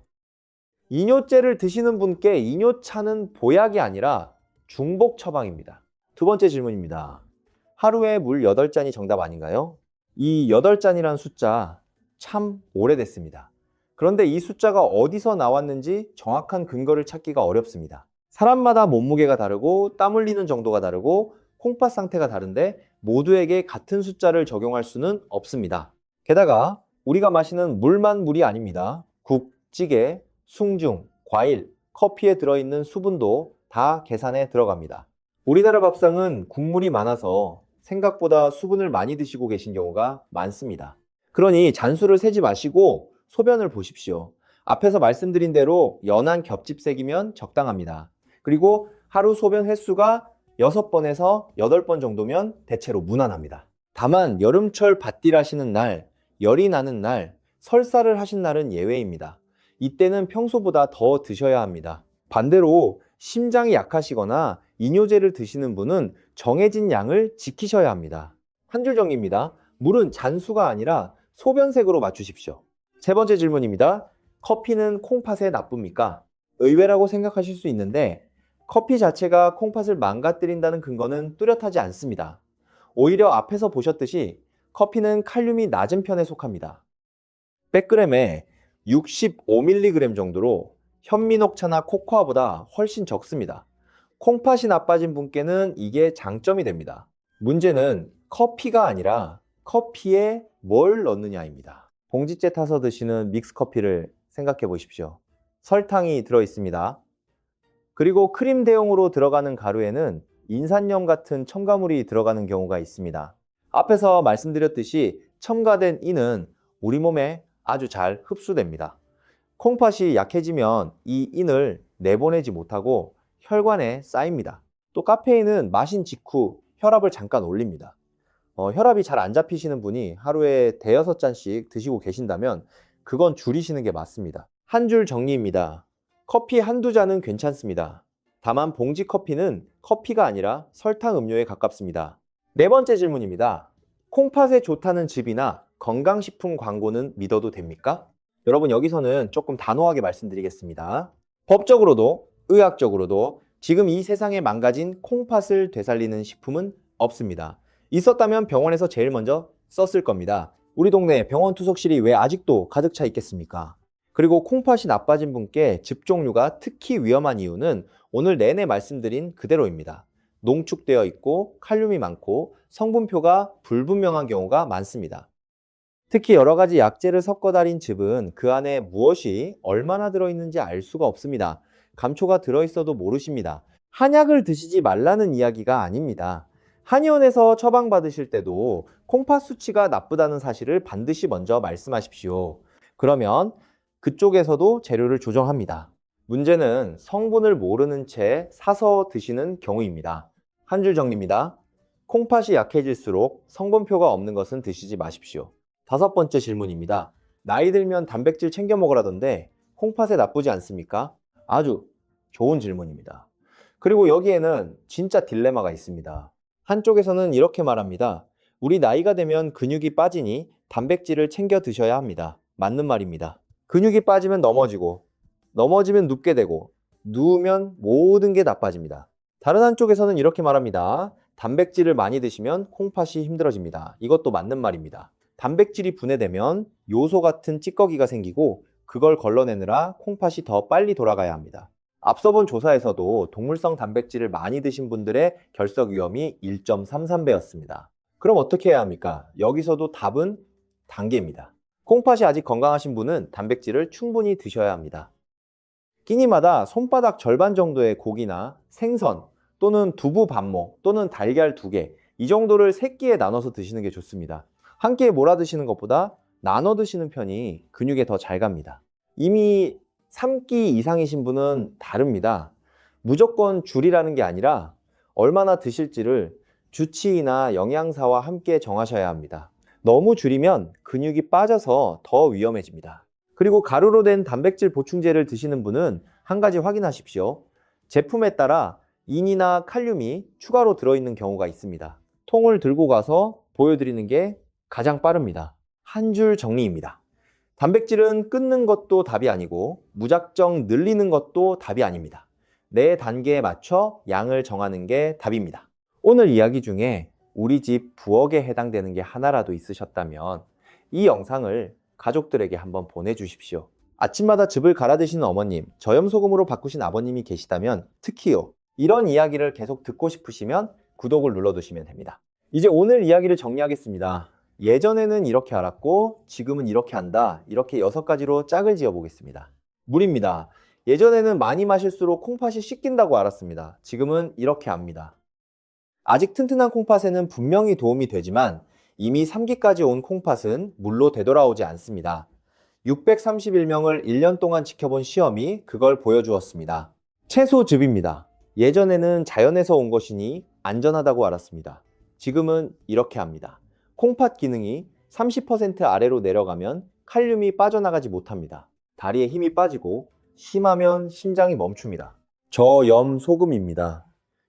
Speaker 1: 이뇨제를 드시는 분께 이뇨차는 보약이 아니라 중복 처방입니다. 두 번째 질문입니다. 하루에 물 8잔이 정답 아닌가요? 이 8잔이라는 숫자 참 오래됐습니다. 그런데 이 숫자가 어디서 나왔는지 정확한 근거를 찾기가 어렵습니다. 사람마다 몸무게가 다르고 땀 흘리는 정도가 다르고 콩팥 상태가 다른데 모두에게 같은 숫자를 적용할 수는 없습니다. 게다가 우리가 마시는 물만 물이 아닙니다. 국, 찌개, 숭늉, 과일, 커피에 들어있는 수분도 다 계산에 들어갑니다. 우리나라 밥상은 국물이 많아서 생각보다 수분을 많이 드시고 계신 경우가 많습니다. 그러니 잔수를 세지 마시고 소변을 보십시오. 앞에서 말씀드린 대로 연한 겹집색이면 적당합니다. 그리고 하루 소변 횟수가 6번에서 8번 정도면 대체로 무난합니다. 다만 여름철 밭일 하시는 날, 열이 나는 날, 설사를 하신 날은 예외입니다. 이때는 평소보다 더 드셔야 합니다. 반대로 심장이 약하시거나 이뇨제를 드시는 분은 정해진 양을 지키셔야 합니다. 한 줄 정리입니다. 물은 잔수가 아니라 소변색으로 맞추십시오. 세 번째 질문입니다. 커피는 콩팥에 나쁩니까? 의외라고 생각하실 수 있는데 커피 자체가 콩팥을 망가뜨린다는 근거는 뚜렷하지 않습니다. 오히려 앞에서 보셨듯이 커피는 칼륨이 낮은 편에 속합니다. 100g에 65mg 정도로 현미녹차나 코코아보다 훨씬 적습니다. 콩팥이 나빠진 분께는 이게 장점이 됩니다. 문제는 커피가 아니라 커피에 뭘 넣느냐입니다. 봉지째 타서 드시는 믹스커피를 생각해 보십시오. 설탕이 들어있습니다. 그리고 크림 대용으로 들어가는 가루에는 인산염 같은 첨가물이 들어가는 경우가 있습니다. 앞에서 말씀드렸듯이 첨가된 인은 우리 몸에 아주 잘 흡수됩니다. 콩팥이 약해지면 이 인을 내보내지 못하고 혈관에 쌓입니다. 또 카페인은 마신 직후 혈압을 잠깐 올립니다. 혈압이 잘 안 잡히시는 분이 하루에 대여섯 잔씩 드시고 계신다면 그건 줄이시는 게 맞습니다. 한 줄 정리입니다. 커피 한두 잔은 괜찮습니다. 다만 봉지 커피는 커피가 아니라 설탕 음료에 가깝습니다. 네 번째 질문입니다. 콩팥에 좋다는 즙이나 건강식품 광고는 믿어도 됩니까? 여러분 여기서는 조금 단호하게 말씀드리겠습니다. 법적으로도 의학적으로도 지금 이 세상에 망가진 콩팥을 되살리는 식품은 없습니다. 있었다면 병원에서 제일 먼저 썼을 겁니다. 우리 동네 병원 투석실이 왜 아직도 가득 차 있겠습니까? 그리고 콩팥이 나빠진 분께 즙 종류가 특히 위험한 이유는 오늘 내내 말씀드린 그대로입니다. 농축되어 있고 칼륨이 많고 성분표가 불분명한 경우가 많습니다. 특히 여러 가지 약재를 섞어 달인 즙은 그 안에 무엇이 얼마나 들어있는지 알 수가 없습니다. 감초가 들어있어도 모르십니다. 한약을 드시지 말라는 이야기가 아닙니다. 한의원에서 처방받으실 때도 콩팥 수치가 나쁘다는 사실을 반드시 먼저 말씀하십시오. 그러면 그쪽에서도 재료를 조정합니다. 문제는 성분을 모르는 채 사서 드시는 경우입니다. 한 줄 정리입니다. 콩팥이 약해질수록 성분표가 없는 것은 드시지 마십시오. 다섯 번째 질문입니다. 나이 들면 단백질 챙겨 먹으라던데 콩팥에 나쁘지 않습니까? 아주 좋은 질문입니다. 그리고 여기에는 진짜 딜레마가 있습니다. 한쪽에서는 이렇게 말합니다. 우리 나이가 되면 근육이 빠지니 단백질을 챙겨 드셔야 합니다. 맞는 말입니다. 근육이 빠지면 넘어지고, 넘어지면 눕게 되고, 누우면 모든 게 나빠집니다. 다른 한쪽에서는 이렇게 말합니다. 단백질을 많이 드시면 콩팥이 힘들어집니다. 이것도 맞는 말입니다. 단백질이 분해되면 요소 같은 찌꺼기가 생기고 그걸 걸러내느라 콩팥이 더 빨리 돌아가야 합니다. 앞서 본 조사에서도 동물성 단백질을 많이 드신 분들의 결석 위험이 1.33배였습니다. 그럼 어떻게 해야 합니까? 여기서도 답은 단계입니다. 콩팥이 아직 건강하신 분은 단백질을 충분히 드셔야 합니다. 끼니마다 손바닥 절반 정도의 고기나 생선 또는 두부 반모 또는 달걀 2개 이 정도를 3끼에 나눠서 드시는 게 좋습니다. 한 끼에 몰아 드시는 것보다 나눠 드시는 편이 근육에 더 잘 갑니다. 이미 3끼 이상이신 분은 다릅니다. 무조건 줄이라는 게 아니라 얼마나 드실지를 주치의나 영양사와 함께 정하셔야 합니다. 너무 줄이면 근육이 빠져서 더 위험해집니다. 그리고 가루로 된 단백질 보충제를 드시는 분은 한 가지 확인하십시오. 제품에 따라 인이나 칼륨이 추가로 들어있는 경우가 있습니다. 통을 들고 가서 보여드리는 게 가장 빠릅니다. 한 줄 정리입니다. 단백질은 끊는 것도 답이 아니고 무작정 늘리는 것도 답이 아닙니다. 내 단계에 맞춰 양을 정하는 게 답입니다. 오늘 이야기 중에 우리 집 부엌에 해당되는 게 하나라도 있으셨다면 이 영상을 가족들에게 한번 보내주십시오. 아침마다 즙을 갈아 드시는 어머님, 저염소금으로 바꾸신 아버님이 계시다면 특히요. 이런 이야기를 계속 듣고 싶으시면 구독을 눌러두시면 됩니다. 이제 오늘 이야기를 정리하겠습니다. 예전에는 이렇게 알았고 지금은 이렇게 한다. 이렇게 6가지로 짝을 지어 보겠습니다. 물입니다. 예전에는 많이 마실수록 콩팥이 씻긴다고 알았습니다. 지금은 이렇게 압니다. 아직 튼튼한 콩팥에는 분명히 도움이 되지만 이미 3기까지 온 콩팥은 물로 되돌아오지 않습니다. 631명을 1년 동안 지켜본 시험이 그걸 보여주었습니다. 채소즙입니다. 예전에는 자연에서 온 것이니 안전하다고 알았습니다. 지금은 이렇게 합니다. 콩팥 기능이 30% 아래로 내려가면 칼륨이 빠져나가지 못합니다. 다리에 힘이 빠지고 심하면 심장이 멈춥니다. 저염소금입니다.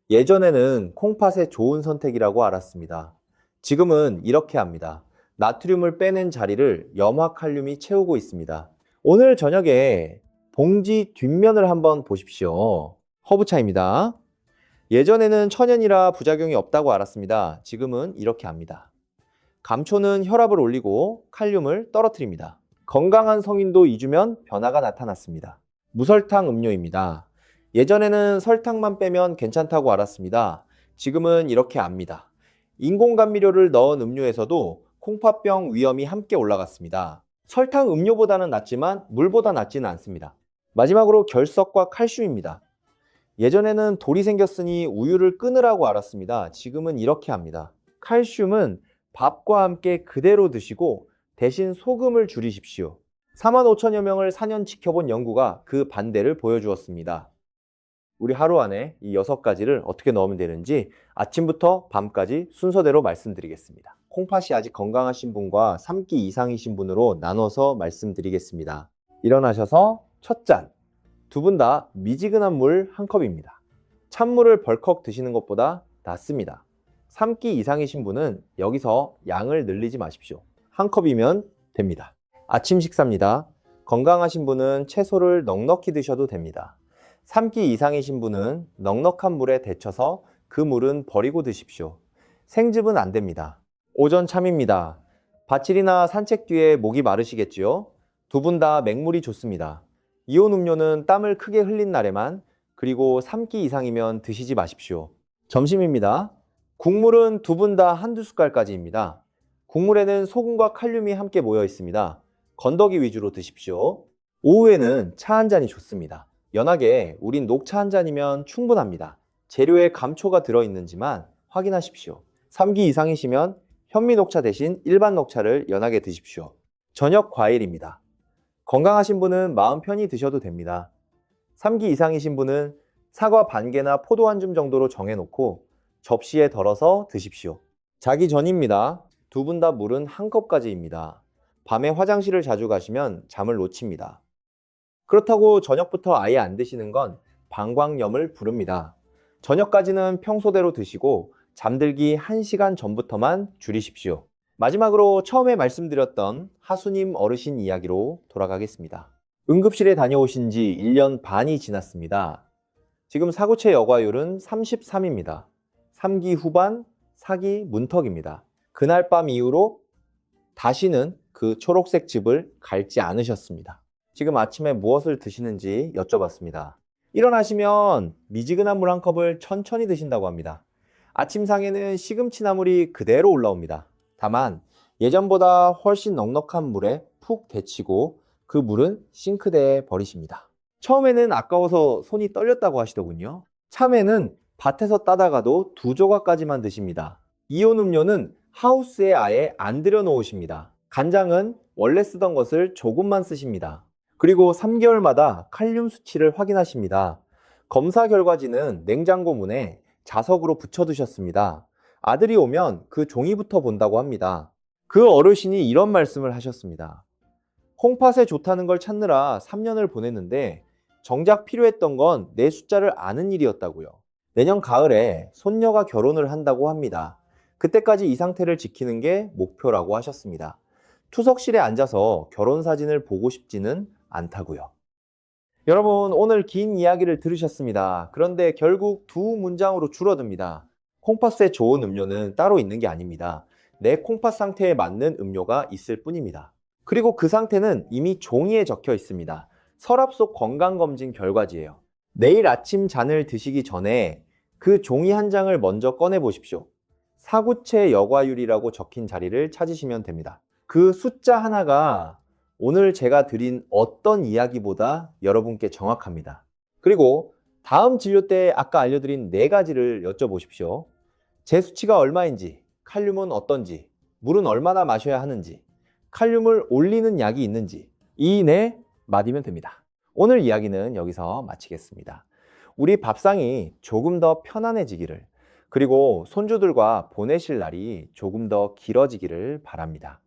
Speaker 1: 예전에는 콩팥의 좋은 선택이라고 알았습니다. 지금은 이렇게 합니다. 나트륨을 빼낸 자리를 염화칼륨이 채우고 있습니다. 오늘 저녁에 봉지 뒷면을 한번 보십시오. 허브차입니다. 예전에는 천연이라 부작용이 없다고 알았습니다. 지금은 이렇게 압니다. 감초는 혈압을 올리고 칼륨을 떨어뜨립니다. 건강한 성인도 2주면 변화가 나타났습니다. 무설탕 음료입니다. 예전에는 설탕만 빼면 괜찮다고 알았습니다. 지금은 이렇게 압니다. 인공감미료를 넣은 음료에서도 콩팥병 위험이 함께 올라갔습니다. 설탕 음료보다는 낫지만 물보다 낫지는 않습니다. 마지막으로 결석과 칼슘입니다. 예전에는 돌이 생겼으니 우유를 끊으라고 알았습니다. 지금은 이렇게 합니다. 칼슘은 밥과 함께 그대로 드시고 대신 소금을 줄이십시오. 45,000여 명을 4년 지켜본 연구가 그 반대를 보여주었습니다. 우리 하루 안에 이 6가지를 어떻게 넣으면 되는지 아침부터 밤까지 순서대로 말씀드리겠습니다. 콩팥이 아직 건강하신 분과 3끼 이상이신 분으로 나눠서 말씀드리겠습니다. 일어나셔서 첫 잔, 두 분 다 미지근한 물 1컵입니다. 찬물을 벌컥 드시는 것보다 낫습니다. 3끼 이상이신 분은 여기서 양을 늘리지 마십시오. 1컵이면 됩니다. 아침 식사입니다. 건강하신 분은 채소를 넉넉히 드셔도 됩니다. 3끼 이상이신 분은 넉넉한 물에 데쳐서 그 물은 버리고 드십시오. 생즙은 안 됩니다. 오전 참입니다. 밭일이나 산책 뒤에 목이 마르시겠지요? 두 분 다 맹물이 좋습니다. 이온 음료는 땀을 크게 흘린 날에만, 그리고 3끼 이상이면 드시지 마십시오. 점심입니다. 국물은 두 분 다 한두 숟갈까지입니다. 국물에는 소금과 칼륨이 함께 모여 있습니다. 건더기 위주로 드십시오. 오후에는 차 한 잔이 좋습니다. 연하게 우린 녹차 한 잔이면 충분합니다. 재료에 감초가 들어있는지만 확인하십시오. 3끼 이상이시면 현미 녹차 대신 일반 녹차를 연하게 드십시오. 저녁 과일입니다. 건강하신 분은 마음 편히 드셔도 됩니다. 3끼 이상이신 분은 사과 반 개나 포도 한 줌 정도로 정해놓고 접시에 덜어서 드십시오. 자기 전입니다. 두 분 다 물은 1컵까지입니다. 밤에 화장실을 자주 가시면 잠을 놓칩니다. 그렇다고 저녁부터 아예 안 드시는 건 방광염을 부릅니다. 저녁까지는 평소대로 드시고 잠들기 1시간 전부터만 줄이십시오. 마지막으로 처음에 말씀드렸던 하수님 어르신 이야기로 돌아가겠습니다. 응급실에 다녀오신 지 1년 반이 지났습니다. 지금 사구체 여과율은 33입니다. 3기 후반, 4기 문턱입니다. 그날 밤 이후로 다시는 그 초록색 즙을 갈지 않으셨습니다. 지금 아침에 무엇을 드시는지 여쭤봤습니다. 일어나시면 미지근한 물 1컵을 천천히 드신다고 합니다. 아침상에는 시금치나물이 그대로 올라옵니다. 다만 예전보다 훨씬 넉넉한 물에 푹 데치고 그 물은 싱크대에 버리십니다. 처음에는 아까워서 손이 떨렸다고 하시더군요. 참외는 밭에서 따다가도 2조각까지만 드십니다. 이온 음료는 하우스에 아예 안 들여 놓으십니다. 간장은 원래 쓰던 것을 조금만 쓰십니다. 그리고 3개월마다 칼륨 수치를 확인하십니다. 검사 결과지는 냉장고 문에 자석으로 붙여두셨습니다. 아들이 오면 그 종이부터 본다고 합니다. 그 어르신이 이런 말씀을 하셨습니다. 콩팥에 좋다는 걸 찾느라 3년을 보냈는데 정작 필요했던 건 내 숫자를 아는 일이었다고요. 내년 가을에 손녀가 결혼을 한다고 합니다. 그때까지 이 상태를 지키는 게 목표라고 하셨습니다. 투석실에 앉아서 결혼 사진을 보고 싶지는 않다고요. 여러분, 오늘 긴 이야기를 들으셨습니다. 그런데 결국 두 문장으로 줄어듭니다. 콩팥에 좋은 음료는 따로 있는 게 아닙니다. 내 콩팥 상태에 맞는 음료가 있을 뿐입니다. 그리고 그 상태는 이미 종이에 적혀 있습니다. 서랍 속 건강검진 결과지예요. 내일 아침 잔을 드시기 전에 그 종이 한 장을 먼저 꺼내 보십시오. 사구체 여과율이라고 적힌 자리를 찾으시면 됩니다. 그 숫자 하나가 오늘 제가 드린 어떤 이야기보다 여러분께 정확합니다. 그리고 다음 진료 때 아까 알려드린 4가지를 여쭤보십시오. 제 수치가 얼마인지, 칼륨은 어떤지, 물은 얼마나 마셔야 하는지, 칼륨을 올리는 약이 있는지, 이 4마디면 됩니다. 오늘 이야기는 여기서 마치겠습니다. 우리 밥상이 조금 더 편안해지기를, 그리고 손주들과 보내실 날이 조금 더 길어지기를 바랍니다.